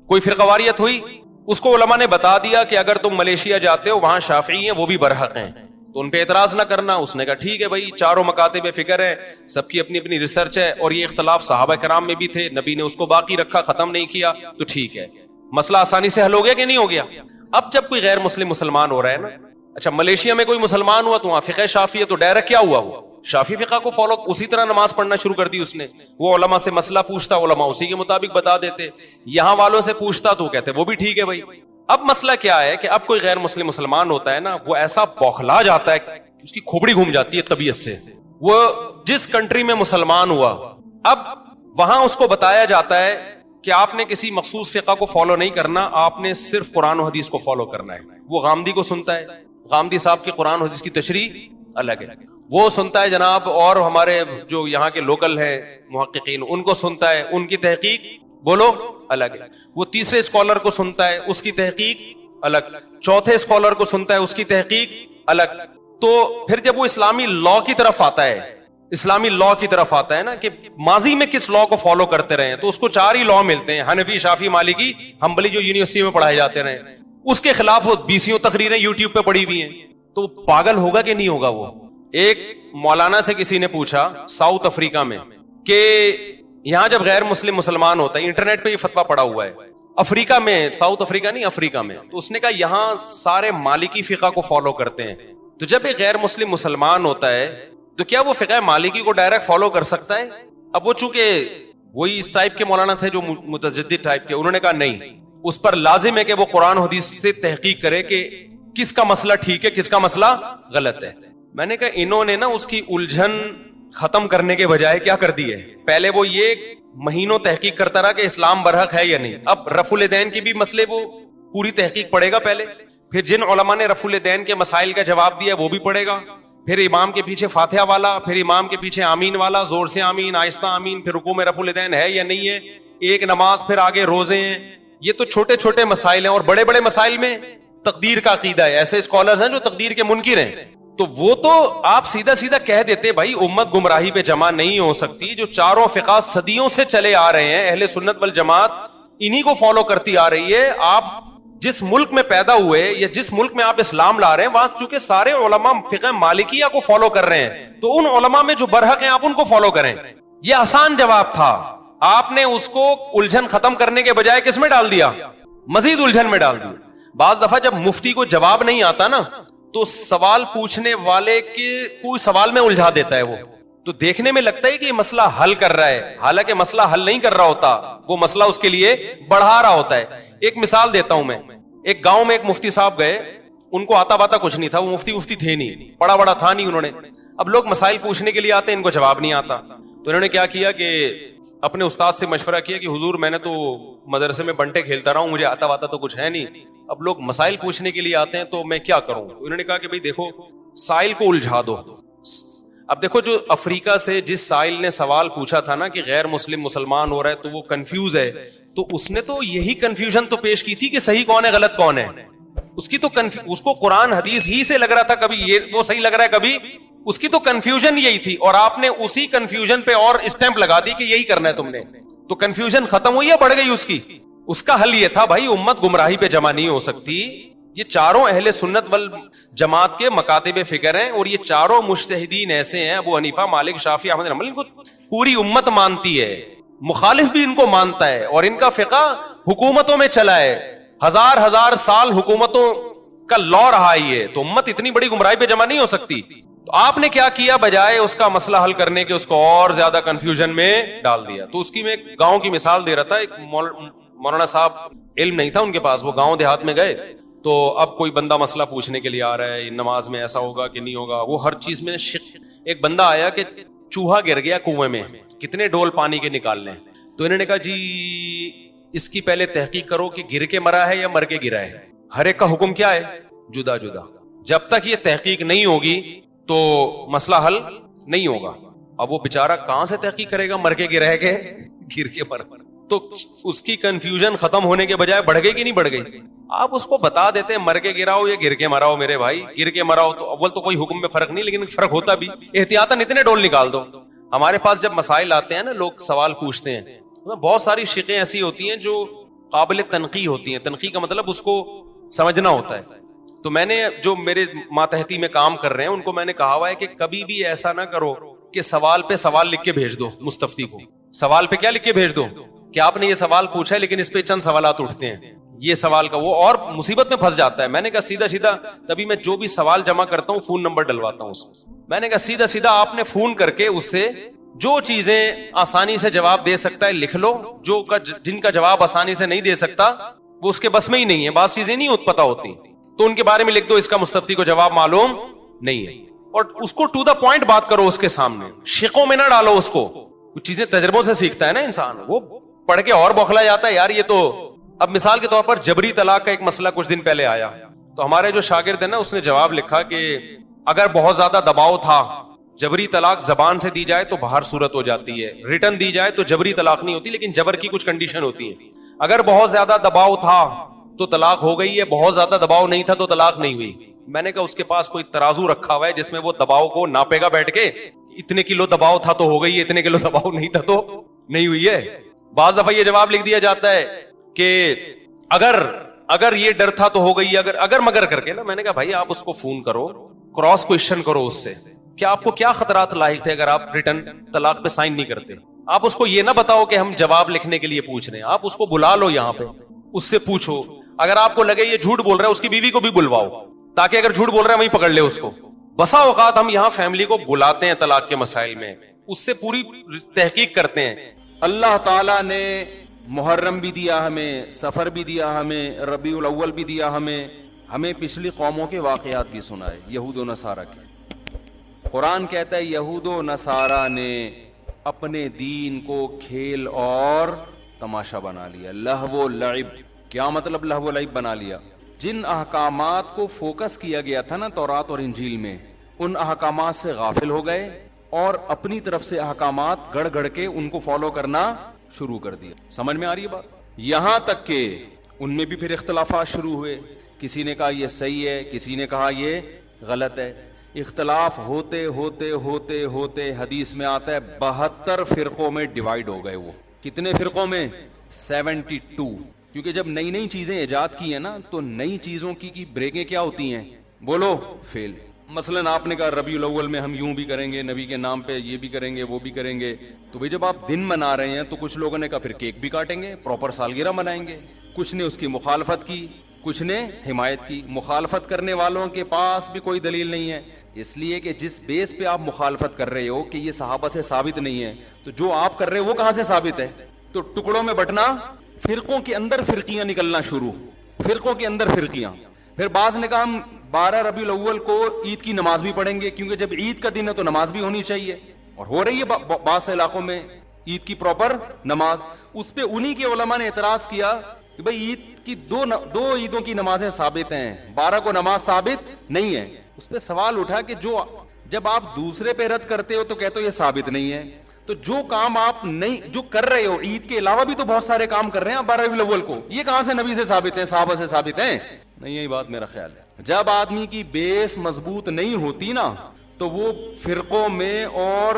کوئی فرقہ واریت ہوئی. اس کو علماء نے بتا دیا کہ اگر تم ملیشیا جاتے ہو وہاں شافعی ہیں, وہ بھی برحق ہیں, تو ان پہ اعتراض نہ کرنا. اس نے کہا ٹھیک ہے بھائی, چاروں مکاتب فکر ہے, سب کی اپنی اپنی ریسرچ ہے, اور یہ اختلاف صحابہ کرام میں بھی تھے, نبی نے اس کو باقی رکھا, ختم نہیں کیا, تو ٹھیک ہے, مسئلہ آسانی سے حل ہو گیا کہ نہیں ہو گیا. اب جب کوئی غیر مسلم مسلمان ہو رہا ہے نا, اچھا ملیشیا میں کوئی مسلمان ہوا تو وہاں فقہ شافعی ہے, تو ڈائریکٹ کیا ہوا, وہ شافعی فقہ کو فالو, اسی طرح نماز پڑھنا شروع کر دی اس نے. وہ علماء سے مسئلہ پوچھتا, علماء اسی کے مطابق بتا دیتے. یہاں والوں سے پوچھتا تو کہتے وہ بھی ٹھیک ہے بھائی. اب مسئلہ کیا ہے کہ اب کوئی غیر مسلم مسلمان ہوتا ہے نا, وہ ایسا بوکھلا جاتا ہے, اس کی کھوپڑی گھوم جاتی ہے طبیعت سے. وہ جس کنٹری میں مسلمان ہوا, اب وہاں اس کو بتایا جاتا ہے کہ آپ نے کسی مخصوص فقہ کو فالو نہیں کرنا, آپ نے صرف قرآن و حدیث کو فالو کرنا ہے. وہ غامدی کو سنتا ہے, غامدی صاحب کی قرآن و حدیث کی تشریح الگ ہے, وہ سنتا ہے جناب, اور ہمارے جو یہاں کے لوکل ہیں محققین ان کو سنتا ہے, ان کی تحقیق بولو الگ ہے. وہ تیسرے اسکالر کو سنتا ہے, اس کی تحقیق الگ, چوتھے اسکالر کو سنتا ہے, اس کی تحقیق الگ. تو پھر جب وہ اسلامی لا کی طرف آتا ہے, اسلامی لا کی طرف آتا ہے نا کہ ماضی میں کس لا کو فالو کرتے رہے ہیں, تو اس کو 4 ہی لا ملتے ہیں, حنفی, شافعی, مالکی, حنبلی, جو یونیورسٹی میں پڑھائے جاتے رہے. اس کے خلاف وہ 20 تقریریں یوٹیوب پہ پڑی ہوئی ہیں. تو پاگل ہوگا کہ نہیں ہوگا وہ. ایک مولانا سے کسی نے پوچھا ساؤتھ افریقہ میں کہ یہاں جب غیر مسلم مسلمان ہوتا ہے, انٹرنیٹ پہ یہ فتویٰ پڑا ہوا ہے افریقہ میں, ساؤتھ افریقہ نہیں, افریقہ میں. تو اس نے کہا یہاں سارے مالکی فقہ کو فالو کرتے ہیں. تو جب ایک غیر مسلم مسلمان ہوتا ہے تو کیا وہ فقہ مالکی کو ڈائریکٹ فالو کر سکتا ہے؟ اب وہ چونکہ وہی اس ٹائپ کے مولانا تھے جو متجدد ٹائپ کے, انہوں نے کہا نہیں, اس پر لازم ہے کہ وہ قرآن حدیث سے تحقیق کرے کہ کس کا مسئلہ ٹھیک ہے کس کا مسئلہ غلط ہے. میں نے کہا انہوں نے نا اس کی الجھن ختم کرنے کے بجائے کیا کر دی ہے, پہلے وہ یہ مہینوں تحقیق کرتا رہا کہ اسلام برحق ہے یا نہیں. اب رفع الدین کی بھی مسئلے وہ پوری تحقیق پڑھے گا پہلے, پھر جن علماء نے رفع الدین کے مسائل کا جواب دیا وہ بھی پڑھے گا, پھر امام کے پیچھے فاتحہ والا, پھر امام کے پیچھے آمین والا, زور سے آمین آہستہ آمین, پھر رکوع میں رفع الدین ہے یا نہیں ہے, ایک نماز, پھر آگے روزے ہیں. یہ تو چھوٹے چھوٹے مسائل ہیں, اور بڑے بڑے مسائل میں تقدیر کا عقیدہ ہے. ایسے اسکالرز ہیں جو تقدیر کے منکر ہیں. تو وہ تو آپ سیدھا سیدھا کہہ دیتے بھائی امت گمراہی پہ جمع نہیں ہو سکتی. جو چاروں فقہ صدیوں سے چلے آ رہے ہیں, اہل سنت والجماعت انہی کو فالو کرتی آ رہی ہے. آپ جس ملک میں پیدا ہوئے یا جس ملک میں آپ اسلام لا رہے ہیں وہاں چونکہ سارے علماء فقہ مالکیہ کو فالو کر رہے ہیں, تو ان علماء میں جو برحق ہیں آپ ان کو فالو کریں. یہ آسان جواب تھا. آپ نے اس کو الجھن ختم کرنے کے بجائے کس میں ڈال دیا, مزید الجھن میں ڈال دیا. بعض دفعہ جب مفتی کو جواب نہیں آتا نا تو سوال پوچھنے والے کے کوئی سوال میں الجھا دیتا ہے, وہ تو دیکھنے میں لگتا ہے کہ یہ مسئلہ حل کر رہا ہے, حالانکہ مسئلہ حل نہیں کر رہا ہوتا, وہ مسئلہ اس کے لیے بڑھا رہا ہوتا ہے. ایک مثال دیتا ہوں میں. ایک گاؤں میں ایک مفتی صاحب گئے, ان کو آتا باتا کچھ نہیں تھا, وہ مفتی تھے نہیں, پڑا بڑا تھا نہیں انہوں نے. اب لوگ مسائل پوچھنے کے لیے آتے ہیں, ان کو جواب نہیں آتا. تو انہوں نے کیا کیا کہ اپنے استاد سے مشورہ کیا کہ حضور میں نے تو مدرسے میں بنٹے کھیلتا رہا ہوں, مجھے آتا واتا تو کچھ ہے نہیں, اب لوگ مسائل پوچھنے کے لیے آتے ہیں تو میں کیا کروں. تو انہوں نے کہا کہ بھئی دیکھو سائل کو الجھا دو. اب دیکھو جو افریقہ سے جس سائل نے سوال پوچھا تھا نا کہ غیر مسلم مسلمان ہو رہا ہے تو وہ کنفیوز ہے, تو اس نے تو یہی کنفیوژن تو پیش کی تھی کہ صحیح کون ہے غلط کون ہے. اس کی تو اس کو قرآن حدیث ہی سے لگ رہا تھا, کبھی یہ وہ صحیح لگ رہا ہے, کبھی اس کی تو کنفیوژن یہی تھی, اور آپ نے اسی کنفیوژن پہ اور اسٹیمپ لگا دی کہ یہی کرنا ہے تم نے. تو کنفیوژن ختم ہوئی یا بڑھ گئی اس کی؟ اس کا حل یہ تھا بھائی امت گمراہی پہ جمع نہیں ہو سکتی. یہ چاروں اہل سنت والجماعت کے مکاتب فکر ہیں, اور یہ چاروں مجتہدین ایسے ہیں, ابو حنیفہ, مالک, شافعی, احمد بن حنبل, ان کو پوری امت مانتی ہے, مخالف بھی ان کو مانتا ہے, اور ان کا فقہ حکومتوں میں چلا ہے, ہزار سال حکومتوں کا لا رہا ہے. تو امت اتنی بڑی گمراہی پہ جمع نہیں ہو سکتی. تو آپ نے کیا کیا, بجائے اس کا مسئلہ حل کرنے کے اس کو اور زیادہ کنفیوژن میں ڈال دیا. تو اس کی میں ایک گاؤں کی مثال دے رہا تھا. ایک مولانا صاحب علم نہیں تھا ان کے پاس, وہ گاؤں دیہات میں گئے, تو اب کوئی بندہ مسئلہ پوچھنے کے لیے آ رہا ہے, نماز میں ایسا ہوگا کہ نہیں ہوگا, وہ ہر چیز میں ایک بندہ آیا کہ چوہا گر گیا کنویں میں, کتنے ڈول پانی کے نکالنے. تو انہوں نے کہا جی اس کی پہلے تحقیق کرو کہ گر کے مرا ہے یا مر کے گرا ہے. ہر ایک کا حکم کیا ہے, جدا جدا. جب تک یہ تحقیق نہیں ہوگی تو مسئلہ حل نہیں ہوگا. اب وہ بیچارہ کہاں سے تحقیق کرے گا, مر کے گرا ہے کہ گر کے مر. تو اس کی کنفیوژن ختم ہونے کے بجائے بڑھ گئی کہ نہیں بڑھ گئی؟ آپ اس کو بتا دیتے مر کے گراؤ یا گر کے مراؤ, میرے بھائی گر کے مراؤ, تو اول تو کوئی حکم میں فرق نہیں, لیکن فرق ہوتا بھی. احتیاطاً اتنے ڈول نکال دو. ہمارے پاس جب مسائل آتے ہیں نا, لوگ سوال پوچھتے ہیں, بہت ساری شقیں ایسی ہوتی ہیں جو قابل تنقیح ہوتی ہیں. تنقیح کا مطلب اس کو سمجھنا ہوتا ہے. تو میں نے جو میرے ماتحتی میں کام کر رہے ہیں ان کو میں نے کہا ہوا ہے کہ کبھی بھی ایسا نہ کرو کہ سوال پہ سوال لکھ کے بھیج دو مستفتی کو. سوال پہ کیا لکھ کے بھیج دو کہ آپ نے یہ سوال پوچھا ہے لیکن اس پہ چند سوالات اٹھتے ہیں, یہ سوال کا وہ, اور مصیبت میں پھنس جاتا ہے. میں نے کہا سیدھا سیدھا, تبھی میں جو بھی سوال جمع کرتا ہوں فون نمبر ڈلواتا ہوں اس کو. میں نے کہا سیدھا سیدھا آپ نے فون کر کے اس سے جو چیزیں آسانی سے جواب دے سکتا ہے لکھ لو, جن کا جواب آسانی سے نہیں دے سکتا وہ اس کے بس میں ہی نہیں ہے, بعض چیزیں نہیں پتہ ہوتی تو ان کے بارے میں لکھ دو, اس کا مستفتی کو جواب معلوم نہیں ہے. اور اس کو ٹو دا پوائنٹ بات کرو اس کے سامنے, شقوں میں نہ ڈالو اس کو. کچھ چیزیں تجربوں سے سیکھتا ہے نا انسان, وہ پڑھ کے اور بوکھلا جاتا ہے یار یہ تو. اب مثال کے طور پر جبری طلاق کا ایک مسئلہ کچھ دن پہلے آیا, تو ہمارے جو شاگرد ہے نا اس نے جواب لکھا کہ اگر بہت زیادہ دباؤ تھا, جبری طلاق زبان سے دی جائے تو باہر صورت ہو جاتی ہے, ریٹن دی جائے تو جبری طلاق نہیں ہوتی, لیکن جبر کی کچھ کنڈیشن ہوتی ہے. اگر بہت زیادہ دباؤ تھا تو طلاق ہو گئی ہے, بہت زیادہ دباؤ نہیں تھا تو طلاق نہیں ہوئی. میں نے کہا اس کے پاس کوئی ترازو رکھا ہوا ہے جس میں وہ دباؤ کو ناپے گا بیٹھ کے, اتنے کلو دباؤ تھا تو ہو گئی ہے, اتنے کلو دباؤ نہیں تھا تو نہیں ہوئی ہے. بعض دفعہ یہ جواب لکھ دیا جاتا ہے کہ اگر یہ ڈر تھا تو ہو گئی, اگر مگر کر کے نا. میں نے کہا بھائی آپ اس کو فون کرو, کراس کوشچن کرو اس سے, کہ آپ کو کیا خطرات لاحق تھے اگر آپ ریٹن طلاق پہ سائن نہیں کرتے. آپ اس کو یہ نہ بتاؤ کہ ہم جواب لکھنے کے لیے پوچھ رہے ہیں, آپ اس کو بلا لو یہاں پہ, اس سے پوچھو. اگر آپ کو لگے یہ جھوٹ بول رہا ہے اس کی بیوی کو بھی بلواؤ, تاکہ اگر جھوٹ بول رہا ہے وہیں پکڑ لے اس کو. بسا اوقات ہم یہاں فیملی کو بلاتے ہیں طلاق کے مسائل میں, اس سے پوری تحقیق کرتے ہیں. اللہ تعالیٰ نے محرم بھی دیا ہمیں, سفر بھی دیا ہمیں, ربیع الاول بھی دیا ہمیں پچھلی قوموں کے واقعات بھی سنائے, یہود و نصارہ کے. قرآن کہتا ہے یہود و نصارہ نے اپنے دین کو کھیل اور تماشا بنا لیا, لہو و لعب. کیا مطلب لہو و لعب بنا لیا؟ جن احکامات کو فوکس کیا گیا تھا نا تورات اور انجیل میں, ان احکامات سے غافل ہو گئے اور اپنی طرف سے احکامات گڑ گڑ کے ان کو فالو کرنا شروع کر دیا. سمجھ میں آ رہی ہے بات؟ یہاں تک کہ ان میں بھی پھر اختلافات شروع ہوئے. کسی نے کہا یہ صحیح ہے, کسی نے کہا یہ غلط ہے. اختلاف ہوتے ہوتے ہوتے ہوتے حدیث میں آتا ہے 72 فرقوں میں ڈیوائیڈ ہو گئے. وہ کتنے فرقوں میں؟ 72. کیونکہ جب نئی نئی چیزیں ایجاد کی ہیں نا تو نئی چیزوں کی بریکیں کیا ہوتی ہیں؟ بولو, فیل. مثلاً آپ نے کہا ربیع الاول میں ہم یوں بھی کریں گے, نبی کے نام پہ یہ بھی کریں گے, وہ بھی کریں گے. تو بھئی جب آپ دن منا رہے ہیں تو کچھ لوگوں نے کہا پھر کیک بھی کاٹیں گے, پراپر سالگرہ منائیں گے. کچھ نے اس کی مخالفت کی, کچھ نے حمایت کی. مخالفت کرنے والوں کے پاس بھی کوئی دلیل نہیں ہے, اس لیے کہ جس بیس پہ آپ مخالفت کر رہے ہو کہ یہ صحابہ سے ثابت نہیں ہے, تو جو آپ کر رہے ہو وہ کہاں سے ثابت ہے؟ تو ٹکڑوں میں بٹنا, فرقوں کے اندر فرقیاں نکلنا شروع, فرقوں کے اندر فرقیاں. پھر بعض نے کہا ہم 12 ربیع الاول کو عید کی نماز بھی پڑھیں گے, کیونکہ جب عید کا دن ہے تو نماز بھی ہونی چاہیے, اور ہو رہی ہے بعض علاقوں میں عید کی پراپر نماز. اس پہ انہی کے علماء نے اعتراض کیا کہ بھئی عید کی دو عیدوں کی نمازیں ثابت ہیں, 12 کو نماز ثابت نہیں ہے. اس پہ سوال اٹھا کہ جب آپ دوسرے پہ رد کرتے ہو تو کہتے ہو یہ ثابت نہیں ہے, تو جو کام آپ نہیں جو کر رہے ہو عید کے علاوہ بھی تو بہت سارے کام کر رہے ہیں آپ 12 ربیع الاول کو, یہ کہاں سے نبی سے ثابت ہیں, صحابہ سے ثابت ہیں؟ نہیں, یہی بات میرا خیال ہے. جب آدمی کی بیس مضبوط نہیں ہوتی نا تو وہ فرقوں میں اور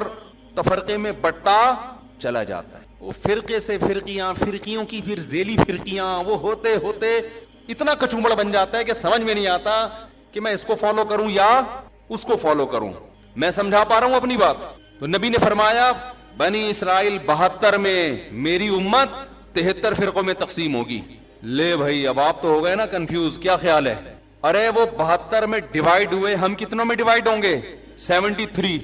تفرقے میں بٹتا چلا جاتا ہے. وہ فرقے سے فرقیاں, فرقیوں کی پھر ذیلی فرقیاں, وہ ہوتے ہوتے اتنا کچومڑ بن جاتا ہے کہ سمجھ میں نہیں آتا کہ میں اس کو فالو کروں یا اس کو فالو کروں. میں سمجھا پا رہا ہوں اپنی بات؟ تو نبی نے فرمایا بنی اسرائیل 72 میں, میری امت 73 فرقوں میں تقسیم ہوگی. لے بھائی اب آپ تو ہو گئے نا کنفیوز, کیا خیال ہے؟ ارے وہ 72 میں ڈیوائیڈ ہوئے, ہم کتنوں میں ڈیوائیڈ ہوں گے؟ 73.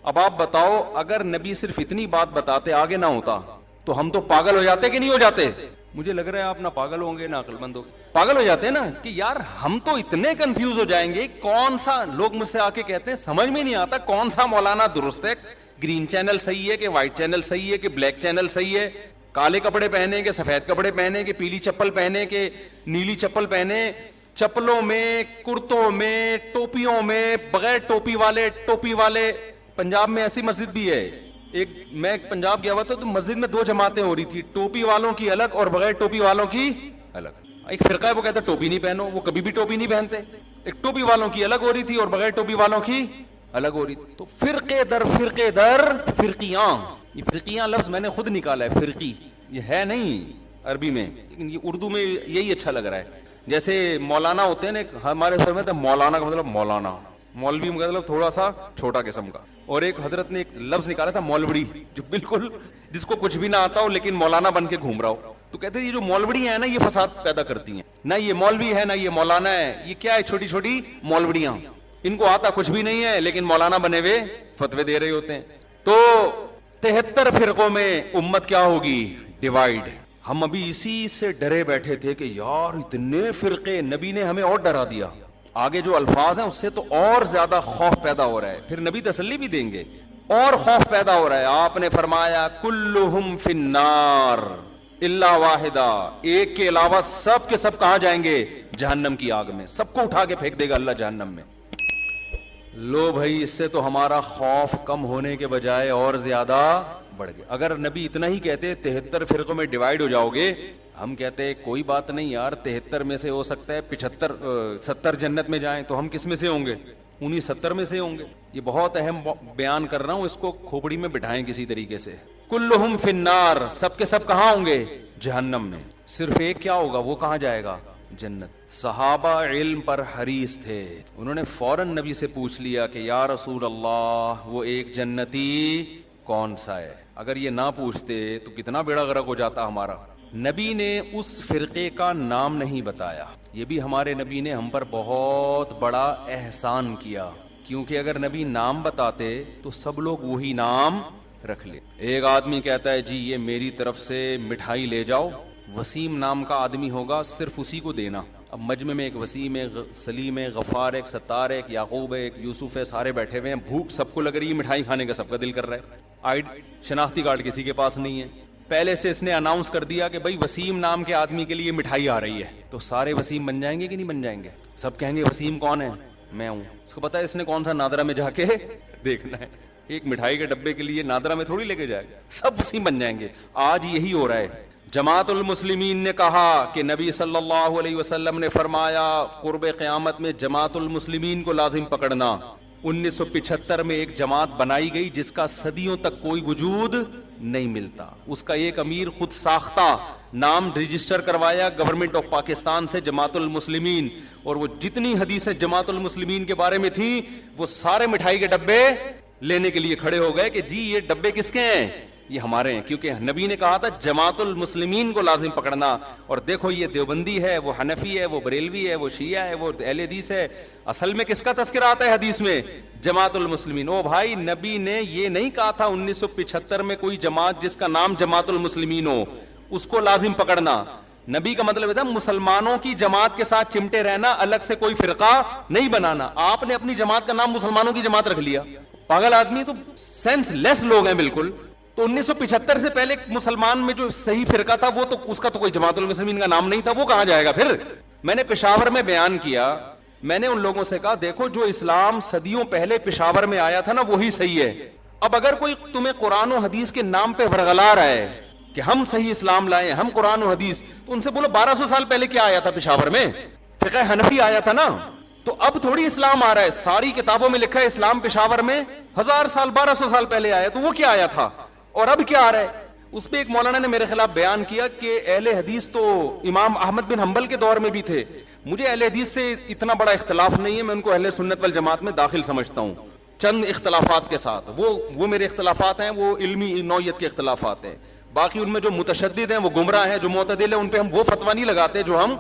اب آپ بتاؤ اگر نبی صرف اتنی بات بتاتے, آگے نہ ہوتا, تو ہم تو پاگل ہو جاتے کہ نہیں ہو جاتے؟ مجھے لگ رہا ہے آپ نہ پاگل ہوں گے نہ عقل مند ہو, پاگل ہو جاتے ہیں نا کہ یار ہم تو اتنے کنفیوز ہو جائیں گے. کون سا, لوگ مجھ سے آ کے کہتے ہیں سمجھ میں نہیں آتا کون سا مولانا درست ہے, گرین چینل صحیح ہے کہ وائٹ چینل صحیح ہے کہ بلیک چینل صحیح ہے, کالے کپڑے پہنے کہ سفید کپڑے پہنے کہ پیلی چپل پہنے کہ نیلی چپل پہنے, چپلوں میں, کرتوں میں, ٹوپیوں میں, بغیر ٹوپی والے. پنجاب میں ایسی مسجد بھی ہے, میں پنجاب گیا ہوا تھا تو مسجد میں 2 جماعتیں ہو رہی تھی, ٹوپی والوں کی الگ اور بغیر ٹوپی والوں کی الگ. ایک فرقہ ہے وہ کہتا ٹوپی نہیں پہنو, وہ کبھی بھی ٹوپی نہیں پہنتے. ایک ٹوپی والوں کی الگ ہو رہی تھی اور بغیر ٹوپی والوں کی الگ ہو رہی تھی. تو فرقے در فرقیاں, یہ فرقیاں لفظ میں نے خود نکالا ہے, فرقی یہ ہے نہیں عربی میں, لیکن یہ اردو میں یہی اچھا لگ رہا ہے. جیسے مولانا ہوتے ہیں نا ہمارے سر میں, تو مولانا کا مطلب مولانا, مولوی کا مطلب تھوڑا سا چھوٹا قسم کا. اور ایک حضرت نے ایک لفظ نکالا تھا مولوڑی, جو بالکل جس کو کچھ بھی نہ آتا ہو لیکن مولانا بن کے گھوم رہا ہو. تو کہتے ہیں یہ جو مولوڑی ہیں نا یہ فساد پیدا کرتی ہیں, نہ یہ مولوی ہے نہ یہ مولانا ہے, یہ کیا ہے چھوٹی چھوٹی مولوڑیاں, ان کو آتا کچھ بھی نہیں ہے لیکن مولانا بنے ہوئے فتوے دے رہے ہوتے ہیں. تو 73 فرقوں میں امت کیا ہوگی؟ ڈیوائیڈ. ہم ابھی اسی سے ڈرے بیٹھے تھے کہ یار اتنے فرقے, نبی نے ہمیں اور ڈرا دیا. آگے جو الفاظ ہیں اس سے تو اور زیادہ خوف پیدا ہو رہا ہے, پھر نبی تسلی بھی دیں گے, اور خوف پیدا ہو رہا ہے. آپ نے فرمایا کلہم فی النار الا واحدہ, ایک کے علاوہ سب کے سب کہاں جائیں گے؟ جہنم کی آگ میں. سب کو اٹھا کے پھینک دے گا اللہ جہنم میں. لو بھائی, اس سے تو ہمارا خوف کم ہونے کے بجائے اور زیادہ بڑھ گیا. اگر نبی اتنا ہی کہتے 73 فرقوں میں ڈیوائیڈ ہو جاؤ گے, ہم کہتے کوئی بات نہیں یار, 73 میں سے ہو سکتا ہے 70 جنت میں جائیں, تو ہم کس میں سے ہوں گے؟ انہی 70 میں سے ہوں گے. یہ بہت اہم بیان کر رہا ہوں, اس کو کھوپڑی میں بٹھائیں کسی طریقے سے. کلہم فی النار, سب کے سب کہاں ہوں گے؟ جہنم میں. صرف ایک کیا ہوگا, وہ کہاں جائے گا؟ جنت. صحابہ علم پر حریص تھے, انہوں نے فوراً نبی سے پوچھ لیا کہ یا رسول اللہ وہ ایک جنتی کون سا ہے؟ اگر یہ نہ پوچھتے تو کتنا بیڑا غرق ہو جاتا ہمارا. نبی نے اس فرقے کا نام نہیں بتایا. یہ بھی ہمارے نبی نے ہم پر بہت بڑا احسان کیا, کیونکہ اگر نبی نام بتاتے تو سب لوگ وہی نام رکھ لے. ایک آدمی کہتا ہے جی یہ میری طرف سے مٹھائی لے جاؤ, وسیم نام کا آدمی ہوگا, صرف اسی کو دینا. اب مجمع میں ایک وسیم ہے, سلیم ہے, غفار ہے, ایک ستار ہے, ایک یعقوب ہے, ایک یوسف ہے, سارے بیٹھے ہوئے ہیں, بھوک سب کو لگ رہی ہے, مٹھائی کھانے کا سب کا دل کر رہا ہے, شناختی کارڈ کسی کے پاس نہیں ہے. پہلے سے اس نے اناؤنس کر دیا کہ بھائی وسیم نام کے آدمی کے لیے مٹھائی آ رہی ہے, تو سارے وسیم بن جائیں گے کہ نہیں بن جائیں گے؟ سب کہیں گے وسیم کون ہے؟ میں ہوں. اس کو پتا ہے اس نے کون سا نادرا میں جا کے دیکھنا ہے, ایک مٹھائی کے ڈبے کے لیے نادرا میں تھوڑی لے کے جائے گا, سب وسیم بن جائیں گے. آج یہی ہو رہا ہے. جماعت المسلمین نے کہا کہ نبی صلی اللہ علیہ وسلم نے فرمایا قرب قیامت میں جماعت المسلمین کو لازم پکڑنا. 1975 میں ایک جماعت بنائی گئی جس کا صدیوں تک کوئی وجود نہیں ملتا. اس کا ایک امیر خود ساختہ نام رجسٹر کروایا گورنمنٹ آف پاکستان سے, جماعت المسلمین, اور وہ جتنی حدیثیں جماعت المسلمین کے بارے میں تھیں وہ سارے مٹھائی کے ڈبے لینے کے لیے کھڑے ہو گئے کہ جی یہ ڈبے کس کے ہیں؟ یہ ہمارے ہیں, کیونکہ نبی نے کہا تھا جماعت المسلمین کو لازم پکڑنا. اور دیکھو یہ دیوبندی ہے, وہ حنفی ہے, وہ بریلوی ہے, وہ شیعہ ہے, وہ اہل حدیث ہے, اصل میں کس کا تذکرہ آتا ہے حدیث میں؟ جماعت المسلمین. او بھائی نبی نے یہ نہیں کہا تھا 1975 میں کوئی جماعت جس کا نام جماعت المسلمین ہو اس کو لازم پکڑنا. نبی کا مطلب تھا مسلمانوں کی جماعت کے ساتھ چمٹے رہنا, الگ سے کوئی فرقہ نہیں بنانا. آپ نے اپنی جماعت کا نام مسلمانوں کی جماعت رکھ لیا. پاگل آدمی, تو سینس لیس لوگ ہیں بالکل. تو 1975 سے پہلے مسلمان میں جو صحیح فرقہ تھا وہ تو اس کا تو کوئی جماعت المسلمین کا نام نہیں تھا, وہ کہاں جائے گا پھر؟ میں نے پشاور میں بیان کیا, میں نے ان لوگوں سے کہا دیکھو جو اسلام صدیوں پہلے پشاور میں آیا تھا نا وہی صحیح ہے. اب اگر کوئی تمہیں قرآن و حدیث کے نام پہ ورغلا رہا ہے کہ ہم صحیح اسلام لائے, ہم قرآن و حدیث, تو ان سے بولو 1200 سال پہلے کیا آیا تھا پشاور میں؟ فقہ حنفی آیا تھا نا. تو اب تھوڑی اسلام آ رہا ہے, ساری کتابوں میں لکھا ہے اسلام پشاور میں 1000 سال 1200 سال پہلے آیا, تو وہ کیا آیا تھا اور اب کیا آ رہا ہے؟ اس پہ ایک مولانا نے میرے خلاف بیان کیا کہ اہل حدیث تو امام احمد بن حنبل کے دور میں بھی تھے. مجھے اہل حدیث سے اتنا بڑا اختلاف نہیں ہے, میں ان کو اہل سنت والجماعت میں داخل سمجھتا ہوں چند اختلافات کے ساتھ. وہ میرے اختلافات ہیں, وہ علمی نوعیت کے اختلافات ہیں. باقی ان میں جو متشدد ہیں وہ گمراہ ہیں, جو معتدل ہیں ان پہ ہم وہ فتویٰ نہیں لگاتے جو ہم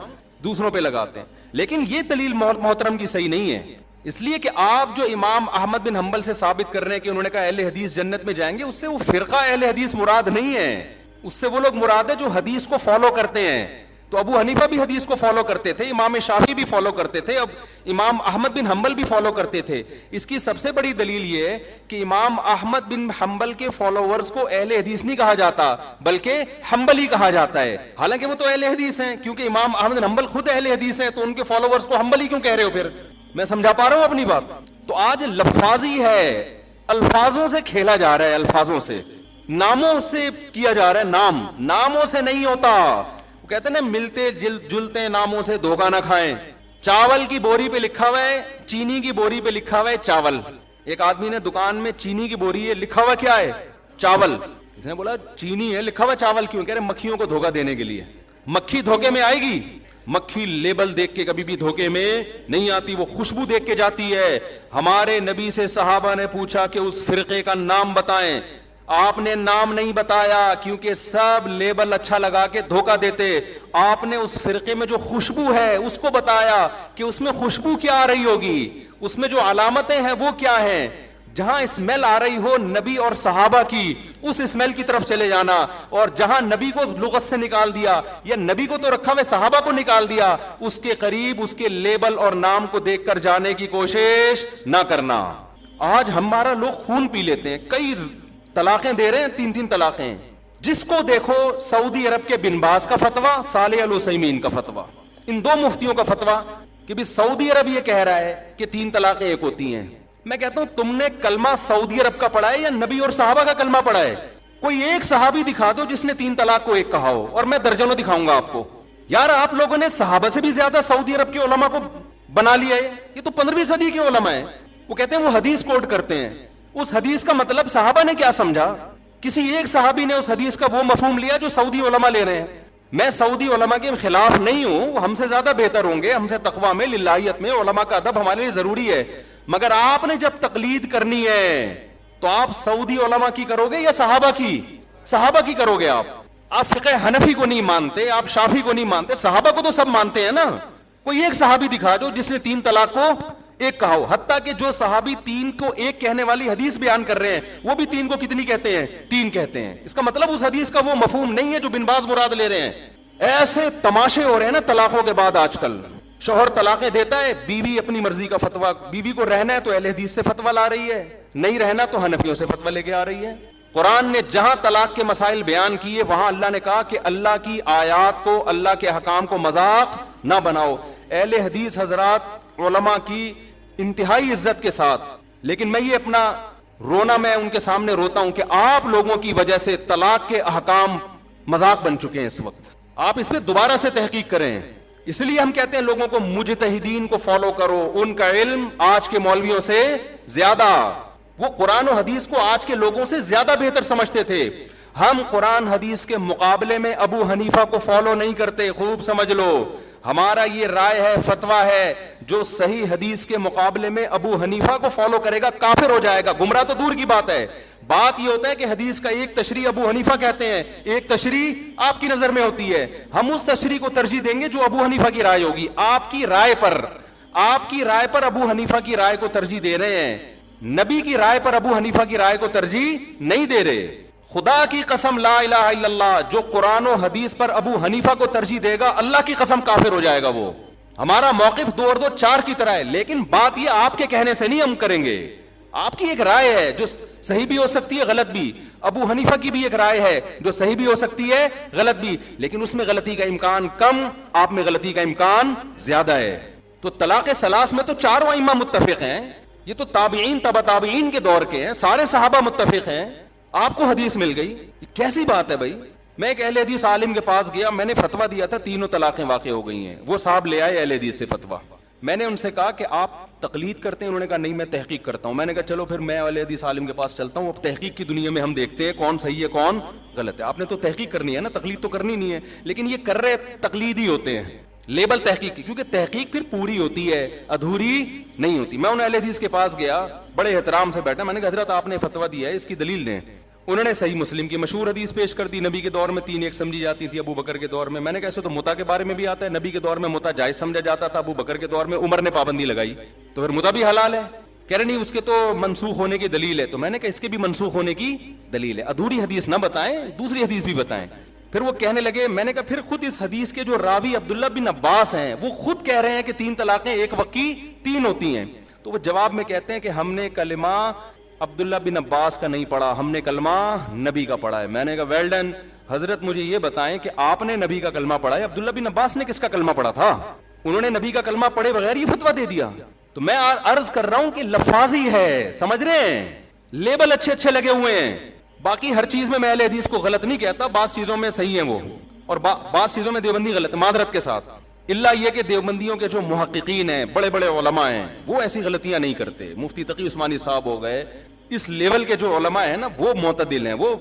دوسروں پہ لگاتے ہیں. لیکن یہ دلیل محترم کی صحیح نہیں ہے, اس لیے کہ آپ جو امام احمد بن حنبل سے ثابت کر رہے ہیں کہ انہوں نے کہا اہل حدیث جنت میں جائیں گے, اس سے وہ فرقہ اہل حدیث مراد نہیں ہے, اس سے وہ لوگ مراد ہے جو حدیث کو فالو کرتے ہیں. تو ابو حنیفہ بھی حدیث کو فالو کرتے تھے, امام شافعی بھی فالو کرتے تھے, اب امام احمد بن حنبل بھی فالو کرتے تھے. اس کی سب سے بڑی دلیل یہ ہے کہ امام احمد بن حنبل کے فالوورز کو اہل حدیث نہیں کہا جاتا بلکہ حنبلی کہا جاتا ہے, حالانکہ وہ تو اہل حدیث ہیں, کیونکہ امام احمد بن حنبل خود اہل حدیث ہیں, تو ان کے فالوورز کو حنبلی کیوں کہہ رہے ہو پھر؟ میں سمجھا پا رہا ہوں اپنی بات؟ تو آج لفاظی ہے, الفاظوں سے کھیلا جا رہا ہے, الفاظوں سے, ناموں سے کیا جا رہا ہے. ناموں سے نہیں ہوتا. وہ کہتے ہیں نا ملتے جلتے ناموں سے دھوکہ نہ کھائیں. چاول کی بوری پہ لکھا ہوا ہے, چینی کی بوری پہ لکھا ہوا ہے چاول. ایک آدمی نے دکان میں چینی کی بوری ہے, لکھا ہوا کیا ہے؟ چاول. اس نے بولا چینی ہے, لکھا ہوا چاول کیوں؟ کہہ رہے مکھیوں کو دھوکہ دینے کے لیے. مکھی دھوکے میں آئے گی؟ مکھی لیبل دیکھ کے کبھی بھی دھوکے میں نہیں آتی, وہ خوشبو دیکھ کے جاتی ہے. ہمارے نبی سے صحابہ نے پوچھا کہ اس فرقے کا نام بتائیں, آپ نے نام نہیں بتایا کیونکہ سب لیبل اچھا لگا کے دھوکہ دیتے. آپ نے اس فرقے میں جو خوشبو ہے اس کو بتایا کہ اس میں خوشبو کیا آ رہی ہوگی, اس میں جو علامتیں ہیں وہ کیا ہیں. جہاں اسمیل آ رہی ہو نبی اور صحابہ کی, اس اسمیل کی طرف چلے جانا, اور جہاں نبی کو لغت سے نکال دیا یا نبی کو تو رکھا ہوئے صحابہ کو نکال دیا, اس کے قریب اس کے لیبل اور نام کو دیکھ کر جانے کی کوشش نہ کرنا. آج ہمارا لوگ خون پی لیتے ہیں, کئی طلاقیں دے رہے ہیں, 3 طلاقیں. جس کو دیکھو سعودی عرب کے بن باز کا فتویٰ, صالح العثیمین کا فتویٰ, ان 2 مفتیوں کا فتویٰ کہ بھی سعودی عرب یہ کہہ رہا ہے کہ 3 طلاقیں ایک ہوتی ہیں. میں کہتا ہوں تم نے کلمہ سعودی عرب کا پڑھا ہے یا نبی اور صحابہ کا کلمہ پڑھا ہے؟ کوئی ایک صحابی دکھا دو جس نے 3 طلاق کو ایک کہا ہو, اور میں درجنوں دکھاؤں گا آپ کو. یار آپ لوگوں نے صحابہ سے بھی زیادہ سعودی عرب کے علماء کو بنا لیا ہے. یہ تو 15ویں صدی کے علماء ہیں. وہ کہتے ہیں وہ حدیث کوٹ کرتے ہیں, اس حدیث کا مطلب صحابہ نے کیا سمجھا؟ کسی ایک صحابی نے اس حدیث کا وہ مفہوم لیا جو سعودی علماء لے رہے ہیں. میں سعودی علماء کے خلاف نہیں ہوں, وہ ہم سے زیادہ بہتر ہوں گے, ہم سے تقویٰ میں, للہیت میں, علماء کا ادب ہمارے لیے ضروری ہے. مگر آپ نے جب تقلید کرنی ہے تو آپ سعودی علماء کی کرو گے یا صحابہ کی؟ صحابہ کی کرو گے آپ. آپ فقہ حنفی کو نہیں مانتے, آپ شافی کو نہیں مانتے, صحابہ کو تو سب مانتے ہیں نا. کوئی ایک صحابی دکھا دو جس نے 3 طلاق کو ایک کہا ہو. حتیٰ کہ جو صحابی 3 کو ایک کہنے والی حدیث بیان کر رہے ہیں وہ بھی 3 کو کتنی کہتے ہیں؟ 3 کہتے ہیں. اس کا مطلب اس حدیث کا وہ مفہوم نہیں ہے جو بن باز مراد لے رہے ہیں. ایسے تماشے ہو رہے ہیں نا طلاقوں کے بعد آج کل. شوہر طلاقیں دیتا ہے, بیوی اپنی مرضی کا فتویٰ, بیوی کو رہنا ہے تو اہل حدیث سے فتویٰ لا رہی ہے, نہیں رہنا تو حنفیوں سے فتویٰ لے کے آ رہی ہے. قرآن نے جہاں طلاق کے مسائل بیان کیے وہاں اللہ نے کہا کہ اللہ کی آیات کو, اللہ کے حکام کو مذاق نہ بناؤ. اہل حدیث حضرات علماء کی انتہائی عزت کے ساتھ, لیکن میں یہ اپنا رونا میں ان کے سامنے روتا ہوں کہ آپ لوگوں کی وجہ سے طلاق کے احکام مذاق بن چکے ہیں اس وقت. آپ اس پہ دوبارہ سے تحقیق کریں. اس لیے ہم کہتے ہیں لوگوں کو مجتہدین کو فالو کرو, ان کا علم آج کے مولویوں سے زیادہ, وہ قرآن و حدیث کو آج کے لوگوں سے زیادہ بہتر سمجھتے تھے. ہم قرآن حدیث کے مقابلے میں ابو حنیفہ کو فالو نہیں کرتے, خوب سمجھ لو. ہمارا یہ رائے ہے, فتویٰ ہے, جو صحیح حدیث کے مقابلے میں ابو حنیفہ کو فالو کرے گا کافر ہو جائے گا. گمراہ تو دور کی بات ہے. بات یہ ہوتا ہے کہ حدیث کا ایک تشریح ابو حنیفہ کہتے ہیں, ایک تشریح آپ کی نظر میں ہوتی ہے. ہم اس تشریح کو ترجیح دیں گے جو ابو حنیفہ کی رائے ہوگی. آپ کی رائے پر ابو حنیفہ کی رائے کو ترجیح دے رہے ہیں, نبی کی رائے پر ابو حنیفہ کی رائے کو ترجیح نہیں دے رہے. خدا کی قسم لا الہ الا اللہ, جو قرآن و حدیث پر ابو حنیفہ کو ترجیح دے گا اللہ کی قسم کافر ہو جائے گا. وہ ہمارا موقف 2 اور 2 4 کی طرح ہے, لیکن بات یہ آپ کے کہنے سے نہیں ہم کریں گے. آپ کی ایک رائے ہے جو صحیح بھی ہو سکتی ہے غلط بھی, ابو حنیفہ کی بھی ایک رائے ہے جو صحیح بھی ہو سکتی ہے غلط بھی, لیکن اس میں غلطی کا امکان کم, آپ میں غلطی کا امکان زیادہ ہے. تو طلاق ثلاث میں تو 4 ائمہ متفق ہیں, یہ تو تابعین تبع تابعین کے دور کے ہیں, سارے صحابہ متفق ہیں. آپ کو حدیث مل گئی, کیسی بات ہے بھائی. میں ایک اہل حدیث عالم کے پاس گیا, میں نے فتویٰ دیا تھا 3 طلاقیں واقع ہو گئی ہیں. وہ صاحب لے آئے اہل حدیث سے فتویٰ. میں نے ان سے کہا کہ آپ تقلید کرتے ہیں؟ انہوں نے کہا نہیں میں تحقیق کرتا ہوں. میں نے کہا چلو پھر میں اہل حدیث عالم کے پاس چلتا ہوں, اب تحقیق کی دنیا میں ہم دیکھتے ہیں کون صحیح ہے کون غلط ہے. آپ نے تو تحقیق کرنی ہے نا, تقلید تو کرنی نہیں ہے, لیکن یہ کر رہے تقلید ہی ہوتے ہیں, لیبل تحقیق کی, کیونکہ تحقیق پھر پوری ہوتی ہے, ادھوری نہیں ہوتی. میں ان اہل حدیث کے پاس گیا, بڑے احترام سے بیٹھا, میں نے کہا حضرت آپ نے فتویٰ دیا ہے, اس کی دلیل دیں. انہوں نے صحیح مسلم کی مشہور حدیث پیش کر دی, نبی کے دور میں 3 ایک سمجھی جاتی تھی, ابو بکر کے دور میں. میں نے کہا ایسے تو متا کے بارے میں بھی آتا ہے, نبی کے دور میں متا جائز سمجھا جاتا تھا, ابو بکر کے دور میں عمر نے پابندی لگائی, تو پھر متا بھی حلال ہے. کہہ رہے نہیں اس کے تو منسوخ ہونے کی دلیل ہے. تو میں نے کہا اس کے بھی منسوخ ہونے کی دلیل ہے, ادھوری حدیث نہ بتائیں, دوسری حدیث بھی بتائیں. پھر وہ کہنے لگے, میں نے کہا پھر خود اس حدیث کے جو راوی عبداللہ بن عباس ہیں وہ خود کہہ رہے ہیں کہ 3 طلاقیں ایک وقت کی 3 ہوتی ہیں. تو وہ جواب میں کہتے ہیں کہ ہم نے کلمہ عبداللہ بن عباس کا نہیں پڑھا, ہم نے کلمہ نبی کا پڑھا ہے. میں نے کہا ویل ڈن, حضرت مجھے یہ بتائیں کہ آپ نے نبی کا کلمہ پڑھا ہے, عبداللہ بن عباس نے کس کا کلمہ پڑھا تھا؟ انہوں نے نبی کا کلمہ پڑھے بغیر یہ فتویٰ دے دیا. تو میں عرض کر رہا ہوں کہ لفاظی ہے, سمجھ رہے ہیں, لیبل اچھے لگے ہوئے ہیں. باقی ہر چیز میں اہل حدیث کو غلط نہیں کہتا, بعض چیزوں میں صحیح ہیں وہ, اور بعض چیزوں میں دیوبندی غلط, معذرت کے ساتھ. اللہ یہ کہ دیوبندیوں کے جو محققین ہیں, بڑے بڑے علماء ہیں, وہ ایسی غلطیاں نہیں کرتے. مفتی تقی عثمانی صاحب ہو گئے, اس لیول کے جو علماء ہیں نا وہ معتدل ہیں. وہ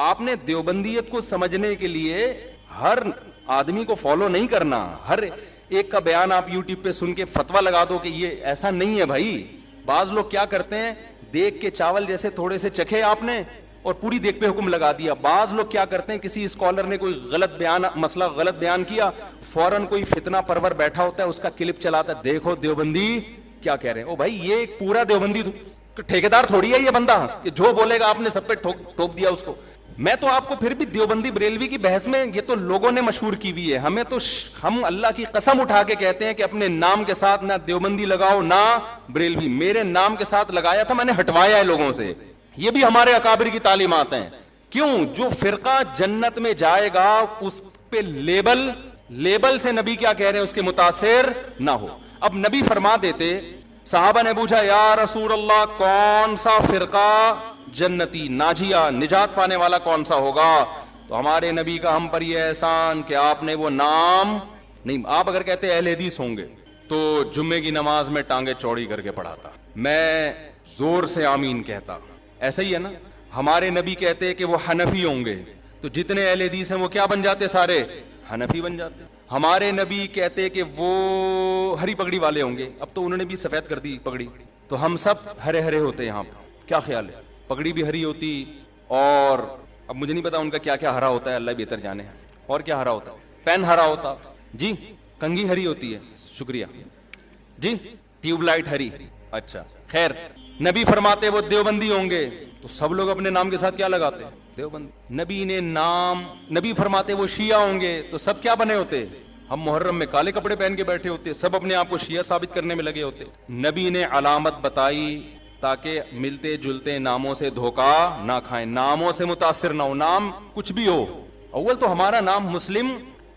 آپ نے دیوبندیت کو سمجھنے کے لیے ہر آدمی کو فالو نہیں کرنا, ہر ایک کا بیان آپ یوٹیوب پہ سن کے فتویٰ لگا دو کہ یہ ایسا نہیں ہے بھائی. بعض لوگ کیا کرتے ہیں, دیکھ کے چاول جیسے تھوڑے سے چکھے آپ نے اور پوری دیکھ پہ حکم لگا دیا. بعض لوگ کیا کرتے ہیں, کسی اسکالر نے کوئی غلط بیان, مسئلہ غلط بیان کیا, فوراً کوئی فتنہ پرور بیٹھا ہوتا ہے, اس کا کلپ چلاتا ہے, دیکھو دیوبندی کیا کہہ رہے ہیں. او بھائی یہ ایک پورا دیوبندی ٹھیکیدار تھوڑی ہے یہ بندہ کہ جو بولے گا آپ نے سب پہ ٹھوک دیا اس کو. میں تو آپ کو پھر بھی دیوبندی بریلوی کی بحث میں, یہ تو لوگوں نے مشہور کی ہوئی ہے, ہمیں تو ہم اللہ کی قسم اٹھا کے کہتے ہیں کہ اپنے نام کے ساتھ نہ دیوبندی لگاؤ نہ بریلوی. میرے نام کے ساتھ لگایا تھا, میں نے ہٹوایا ہے لوگوں سے. یہ بھی ہمارے اکابر کی تعلیمات ہیں. کیوں؟ جو فرقہ جنت میں جائے گا اس پہ لیبل سے نبی کیا کہہ رہے ہیں اس کے متاثر نہ ہو. اب نبی فرما دیتے, صحابہ نے پوچھا یا رسول اللہ کون سا فرقہ جنتی ناجیہ نجات پانے والا کون سا ہوگا؟ تو ہمارے نبی کا ہم پر یہ احسان کہ آپ نے وہ نام نہیں. آپ اگر کہتے اہل حدیث ہوں گے تو جمعے کی نماز میں ٹانگیں چوڑی کر کے پڑھاتا, میں زور سے آمین کہتا. ایسا ہی ہے نا. ہمارے نبی کہتے کہ وہ حنفی ہوں گے تو جتنے اہل حدیث ہیں وہ کیا بن جاتے, سارے حنفی بن جاتے. ہمارے نبی کہتے کہ وہ ہری پگڑی والے ہوں گے, اب تو انہوں نے بھی سفید کر دی پگڑی, تو ہم سب ہرے ہرے ہوتے. یہاں کیا خیال ہے, پگڑی بھی ہری ہوتی اور اب مجھے نہیں پتا ان کا کیا کیا ہرا ہوتا ہے, اللہ بہتر جانے. اور کیا ہرا ہوتا ہے؟ پین ہرا ہوتا جی, کنگھی ہری ہوتی ہے, شکریہ جی, ٹیوب لائٹ ہری, اچھا خیر. نبی فرماتے وہ دیوبندی ہوں گے, تو سب لوگ اپنے نام کے ساتھ کیا لگاتے؟ دیوبند. نبی نے نام, نبی فرماتے وہ شیعہ ہوں گے, تو سب کیا بنے ہوتے؟ ہم محرم میں کالے کپڑے پہن کے بیٹھے ہوتے, سب اپنے آپ کو شیعہ ثابت کرنے میں لگے ہوتے. نبی نے علامت بتائی تاکہ ملتے جلتے ناموں سے دھوکا نہ کھائیں, ناموں سے متاثر نہ ہو. نام کچھ بھی ہو, اول تو ہمارا نام مسلم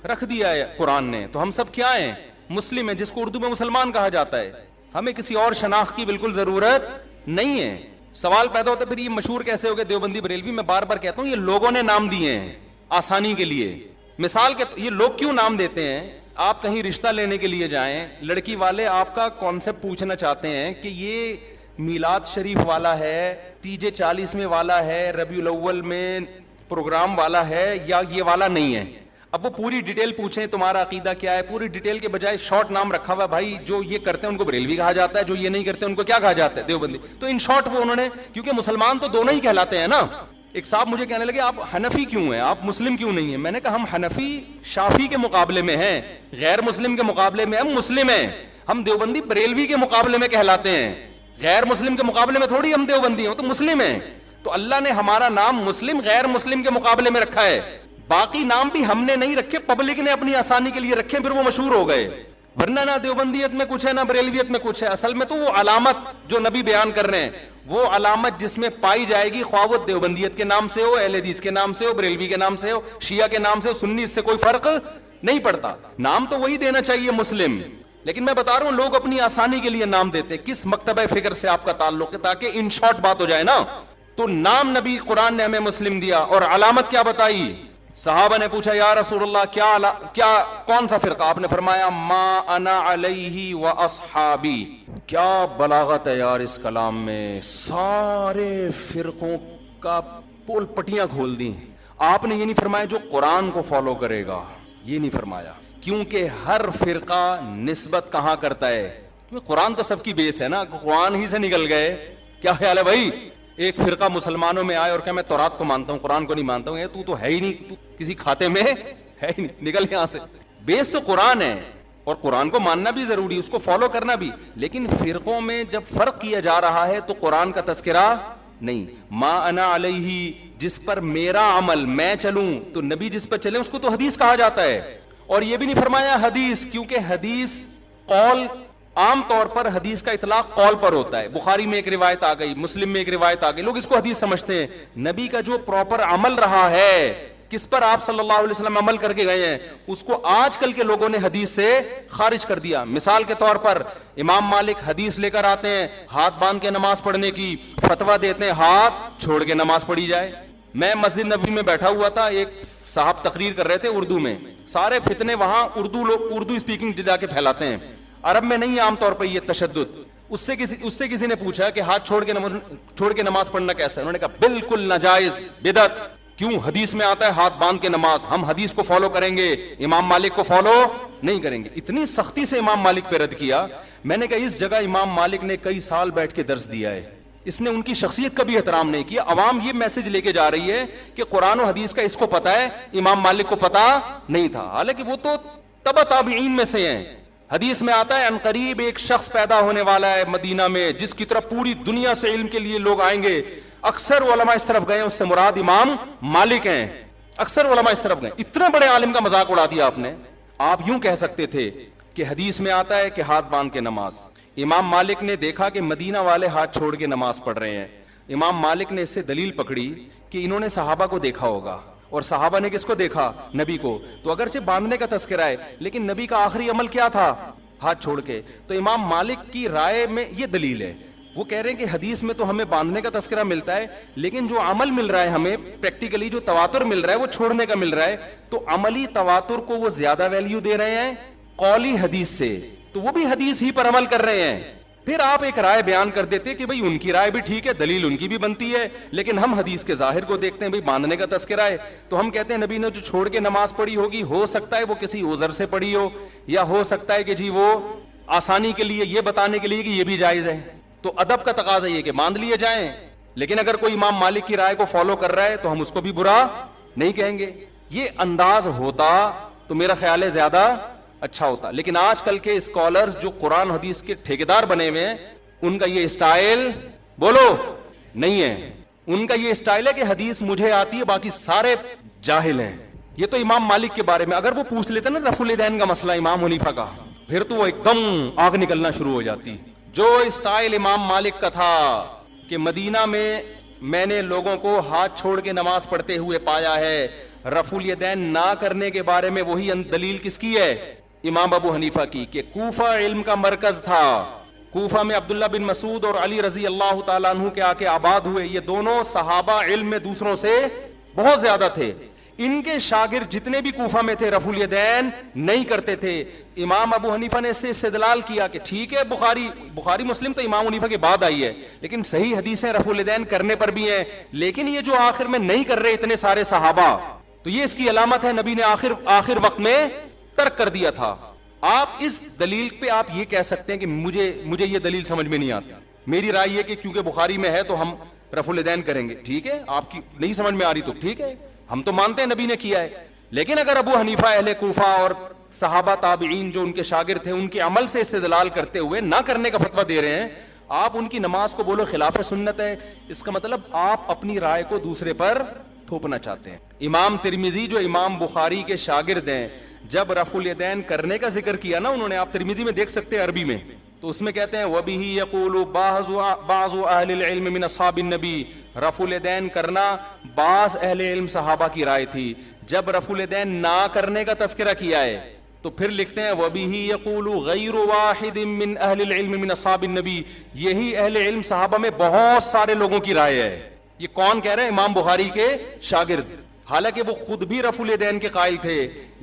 رکھ دیا ہے قرآن نے, تو ہم سب کیا ہیں؟ مسلم ہیں, جس کو اردو میں مسلمان کہا جاتا ہے. ہمیں کسی اور شناخت کی بالکل ضرورت نہیں ہے. سوال پیدا ہوتا ہے پھر یہ مشہور کیسے ہو گئے دیوبندی بریلوی؟ میں بار بار کہتا ہوں یہ لوگوں نے نام دیے ہیں آسانی کے لیے. مثال کے یہ لوگ کیوں نام دیتے ہیں؟ آپ کہیں رشتہ لینے کے لیے جائیں, لڑکی والے آپ کا کانسیپٹ پوچھنا چاہتے ہیں کہ یہ میلاد شریف والا ہے, تیجے 40ویں والا ہے, ربیع الاول میں پروگرام والا ہے, یا یہ والا نہیں ہے. اب وہ پوری ڈیٹیل پوچھیں تمہارا عقیدہ کیا ہے, پوری ڈیٹیل کے بجائے شارٹ نام رکھا ہوا, بھائی جو یہ کرتے ہیں ان کو بریلوی کہا جاتا ہے, جو یہ نہیں کرتے ان کو کیا کہا جاتا ہے؟ دیوبندی. تو ان شارٹ وہ انہوں نے, کیونکہ مسلمان تو دونوں ہی کہلاتے ہیں نا. ایک صاحب مجھے کہنے لگے آپ حنفی کیوں ہیں, آپ مسلم کیوں نہیں ہیں؟ میں نے کہا ہم حنفی شافی کے مقابلے میں ہیں, غیر مسلم کے مقابلے میں ہم مسلم ہیں. ہم دیوبندی بریلوی کے مقابلے میں کہلاتے ہیں, غیر مسلم کے مقابلے میں تھوڑی ہم دیوبندی ہوں, تو مسلم ہیں. تو اللہ نے ہمارا نام مسلم غیر مسلم کے مقابلے میں رکھا ہے. باقی نام بھی ہم نے نہیں رکھے, پبلک نے اپنی آسانی کے لیے رکھے, پھر وہ مشہور ہو گئے. ورنہ نہ دیوبندیت میں کچھ ہے نہ بریلویت میں کچھ ہے. اصل میں تو وہ علامت جو نبی بیان کر رہے ہیں, وہ علامت جس میں پائی جائے گی, خواہ وہ دیوبندیت کے نام سے ہو, اہل حدیث کے نام سے ہو, بریلوی کے نام سے ہو, شیعہ کے نام سے ہو, سنی, اس سے کوئی فرق نہیں پڑتا. نام تو وہی دینا چاہیے مسلم. لیکن میں بتا رہا ہوں لوگ اپنی آسانی کے لیے نام دیتے. کس مکتبہ فکر سے آپ کا تعلق ہے, تاکہ ان شارٹ بات ہو جائے نا. تو نام نبی قرآن نے ہمیں مسلم دیا, اور علامت کیا بتائی؟ صحابہ نے پوچھا یا رسول اللہ کیا کون سا فرقہ؟ آپ نے فرمایا ما انا علیہ و اصحابی. کیا بلاغت ہے یار اس کلام میں, سارے فرقوں کا پول پٹیاں کھول دی. آپ نے یہ نہیں فرمایا جو قرآن کو فالو کرے گا, یہ نہیں فرمایا, کیونکہ ہر فرقہ نسبت کہاں کرتا ہے؟ قرآن تو سب کی بیس ہے نا, قرآن ہی سے نکل گئے. کیا خیال ہے بھائی؟ ایک فرقہ مسلمانوں میں آئے اور کہ میں تورات کو مانتا ہوں, قرآن کو نہیں مانتا ہوں, تو ہے ہی نہیں, تو کسی کھاتے میں ہے ہی نہیں, نکل یہاں سے. بیس تو قرآن ہے, اور قرآن کو ماننا بھی ضروری, اس کو فالو کرنا بھی. لیکن فرقوں میں جب فرق کیا جا رہا ہے تو قرآن کا تذکرہ نہیں. ما انا علیہ, جس پر میرا عمل, میں چلوں, تو نبی جس پر چلے اس کو تو حدیث کہا جاتا ہے. اور یہ بھی نہیں فرمایا حدیث, کیونکہ حدیث قول, عام طور پر حدیث کا اطلاق قول پر ہوتا ہے. بخاری میں ایک روایت آ گئی, مسلم میں ایک روایت آ گئی, لوگ اس کو حدیث سمجھتے ہیں. نبی کا جو پراپر عمل رہا ہے, کس پر آپ صلی اللہ علیہ وسلم عمل کر کے گئے ہیں, اس کو آج کل کے لوگوں نے حدیث سے خارج کر دیا. مثال کے طور پر امام مالک حدیث لے کر آتے ہیں ہاتھ باندھ کے نماز پڑھنے کی, فتویٰ دیتے ہیں ہاتھ چھوڑ کے نماز پڑھی جائے. میں مسجد نبوی میں بیٹھا ہوا تھا, ایک صاحب تقریر کر رہے تھے اردو میں. سارے فتنے وہاں اردو اسپیکنگ جا کے پھیلاتے ہیں, عرب میں نہیں عام طور پہ یہ تشدد. اس سے کسی نے پوچھا کہ ہاتھ چھوڑ کے نماز پڑھنا کیسا ہے؟ انہوں نے کہا بالکل ناجائز, بدعت. کیوں؟ حدیث میں آتا ہے ہاتھ باندھ کے نماز, ہم حدیث کو فالو کریں گے, امام مالک کو فالو نہیں کریں گے. اتنی سختی سے امام مالک پہ رد کیا. میں نے کہا اس جگہ امام مالک نے کئی سال بیٹھ کے درس دیا ہے, اس نے ان کی شخصیت کا بھی احترام نہیں کیا. عوام یہ میسج لے کے جا رہی ہے کہ قرآن و حدیث کا اس کو پتا ہے, امام مالک کو پتا نہیں تھا, حالانکہ وہ تو تبع تابعین میں سے ہیں. حدیث میں آتا ہے ان قریب ایک شخص پیدا ہونے والا ہے مدینہ میں, جس کی طرف پوری دنیا سے علم کے لیے لوگ آئیں گے. اکثر علماء اس طرف گئے, اس سے مراد امام مالک ہیں. اکثر علماء اس طرف گئے. اتنے بڑے عالم کا مذاق اڑا دیا آپ نے. آپ یوں کہہ سکتے تھے کہ حدیث میں آتا ہے کہ ہاتھ باندھ کے نماز. امام مالک نے دیکھا کہ مدینہ والے ہاتھ چھوڑ کے نماز پڑھ رہے ہیں. امام مالک نے اس سے دلیل پکڑی کہ انہوں نے صحابہ کو دیکھا ہوگا, اور صحابہ نے کس کو دیکھا؟ نبی کو. تو اگرچہ باندھنے کا تذکرہ ہے, لیکن نبی کا آخری عمل کیا تھا؟ ہاتھ چھوڑ کے. تو امام مالک کی رائے میں یہ دلیل ہے. وہ کہہ رہے ہیں کہ حدیث میں تو ہمیں باندھنے کا تذکرہ ملتا ہے, لیکن جو عمل مل رہا ہے ہمیں پریکٹیکلی, جو تواتر مل رہا ہے وہ چھوڑنے کا مل رہا ہے. تو عملی تواتر کو وہ زیادہ ویلیو دے رہے ہیں قولی حدیث سے, تو وہ بھی حدیث ہی پر عمل کر رہے ہیں. پھر آپ ایک رائے بیان کر دیتے کہ بھئی ان کی رائے بھی ٹھیک ہے, دلیل ان کی بھی بنتی ہے, لیکن ہم حدیث کے ظاہر کو دیکھتے ہیں, بھئی باندھنے کا تذکرہ ہے, تو ہم کہتے ہیں نبی نے جو چھوڑ کے نماز پڑھی ہوگی, ہو سکتا ہے وہ کسی عذر سے پڑھی ہو, یا ہو سکتا ہے کہ جی وہ آسانی کے لیے, یہ بتانے کے لیے کہ یہ بھی جائز ہے. تو ادب کا تقاضا یہ کہ باندھ لیے جائیں, لیکن اگر کوئی امام مالک کی رائے کو فالو کر رہا ہے تو ہم اس کو بھی برا نہیں کہیں گے. یہ انداز ہوتا تو میرا خیال ہے زیادہ اچھا ہوتا. لیکن آج کل کے اسکالرز جو قرآن حدیث کے ٹھیکیدار بنے ہوئے ہیں, ان کا یہ اسٹائل بولو نہیں ہے. ان کا یہ اسٹائل ہے کہ حدیث مجھے آتی ہے, باقی سارے جاہل ہیں. یہ تو امام مالک کے بارے میں اگر وہ پوچھ لیتے نا رفع الیدین کا مسئلہ امام حنیفہ کا, پھر تو وہ ایک دم آگ نکلنا شروع ہو جاتی. جو اسٹائل امام مالک کا تھا کہ مدینہ میں نے لوگوں کو ہاتھ چھوڑ کے نماز پڑھتے ہوئے پایا ہے, رفع الیدین نہ کرنے کے بارے میں وہی دلیل کس کی ہے؟ امام ابو حنیفہ کی, کہ کوفہ علم کا مرکز تھا. کوفہ میں عبداللہ بن مسعود اور علی رضی اللہ تعالیٰ عنہ کے آ کے آباد ہوئے. یہ دونوں صحابہ علم میں دوسروں سے بہت زیادہ تھے. ان کے شاگرد جتنے بھی کوفہ میں تھے رفع الیدین نہیں کرتے تھے. امام ابو حنیفہ نے اس سے استدلال کیا کہ ٹھیک ہے بخاری مسلم تو امام حنیفہ کے بعد آئی ہے, لیکن صحیح حدیثیں رفع الیدین کرنے پر بھی ہیں. لیکن یہ جو آخر میں نہیں کر رہے اتنے سارے صحابہ, تو یہ اس کی علامت ہے نبی نے آخر وقت میں ترک کر دیا تھا. آپ اس دلیل پہ آپ یہ کہہ سکتے ہیں کہ مجھے یہ دلیل سمجھ میں نہیں آتی. میری رائے یہ کہ کیونکہ بخاری میں ہے تو ہم رفع الیدین کریں گے. ٹھیک ہے, آپ کی نہیں سمجھ میں آ رہی تو ٹھیک ہے, ہم تو مانتے ہیں نبی نے کیا ہے. لیکن اگر ابو حنیفہ اہل کوفہ اور صحابہ تابعین جو ان کے شاگرد تھے ان کے عمل سے استدلال کرتے ہوئے نہ کرنے کا فتویٰ دے رہے ہیں, آپ ان کی نماز کو بولو خلاف سنت ہے, اس کا مطلب آپ اپنی رائے کو دوسرے پر تھوپنا چاہتے ہیں. امام ترمذی جو امام بخاری کے شاگرد ہیں, جب رفع الیدین کرنے کا ذکر کیا نا انہوں نے, آپ ترمذی میں دیکھ سکتے ہیں عربی میں, تو اس میں کہتے ہیں وَبِهِ يَقُولُ بَعْضُ أَهْلِ الْعِلْمِ مِنْ أَصْحَابِ النَّبِي, رفع الیدین کرنا بعض اہل علم صحابہ کی رائے تھی. جب رفع الیدین نہ کرنے کا تذکرہ کیا ہے تو پھر لکھتے ہیں وَبِهِ يَقُولُ غَيْرُ وَاحِدٍ مِنْ أَهْلِ الْعِلْمِ مِنْ أَصْحَابِ النَّبِي, یہی اہل علم صحابہ میں بہت سارے لوگوں کی رائے ہے. یہ کون کہہ رہے ہیں؟ امام بخاری کے شاگرد. حالانکہ وہ خود بھی رفع الیدین کے قائل تھے,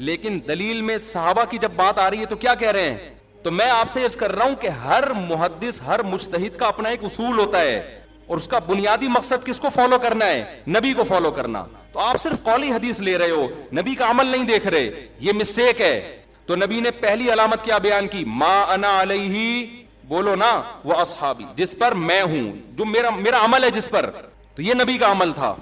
لیکن دلیل میں صحابہ کی جب بات آ رہی ہے تو کیا کہہ رہے ہیں؟ تو میں آپ سے عرض کر رہا ہوں کہ ہر محدث ہر مجتہد کا اپنا ایک اصول ہوتا ہے, اور اس کا بنیادی مقصد کس کو فالو کرنا ہے؟ نبی کو فالو کرنا. تو آپ صرف قولی حدیث لے رہے ہو, نبی کا عمل نہیں دیکھ رہے, یہ مسٹیک ہے. تو نبی نے پہلی علامت کیا بیان کی؟ ما انا علیہ, بولو نا, وہ اصحابی, جس پر میں ہوں, جو میرا عمل ہے جس پر, تو یہ نبی کا عمل تھا.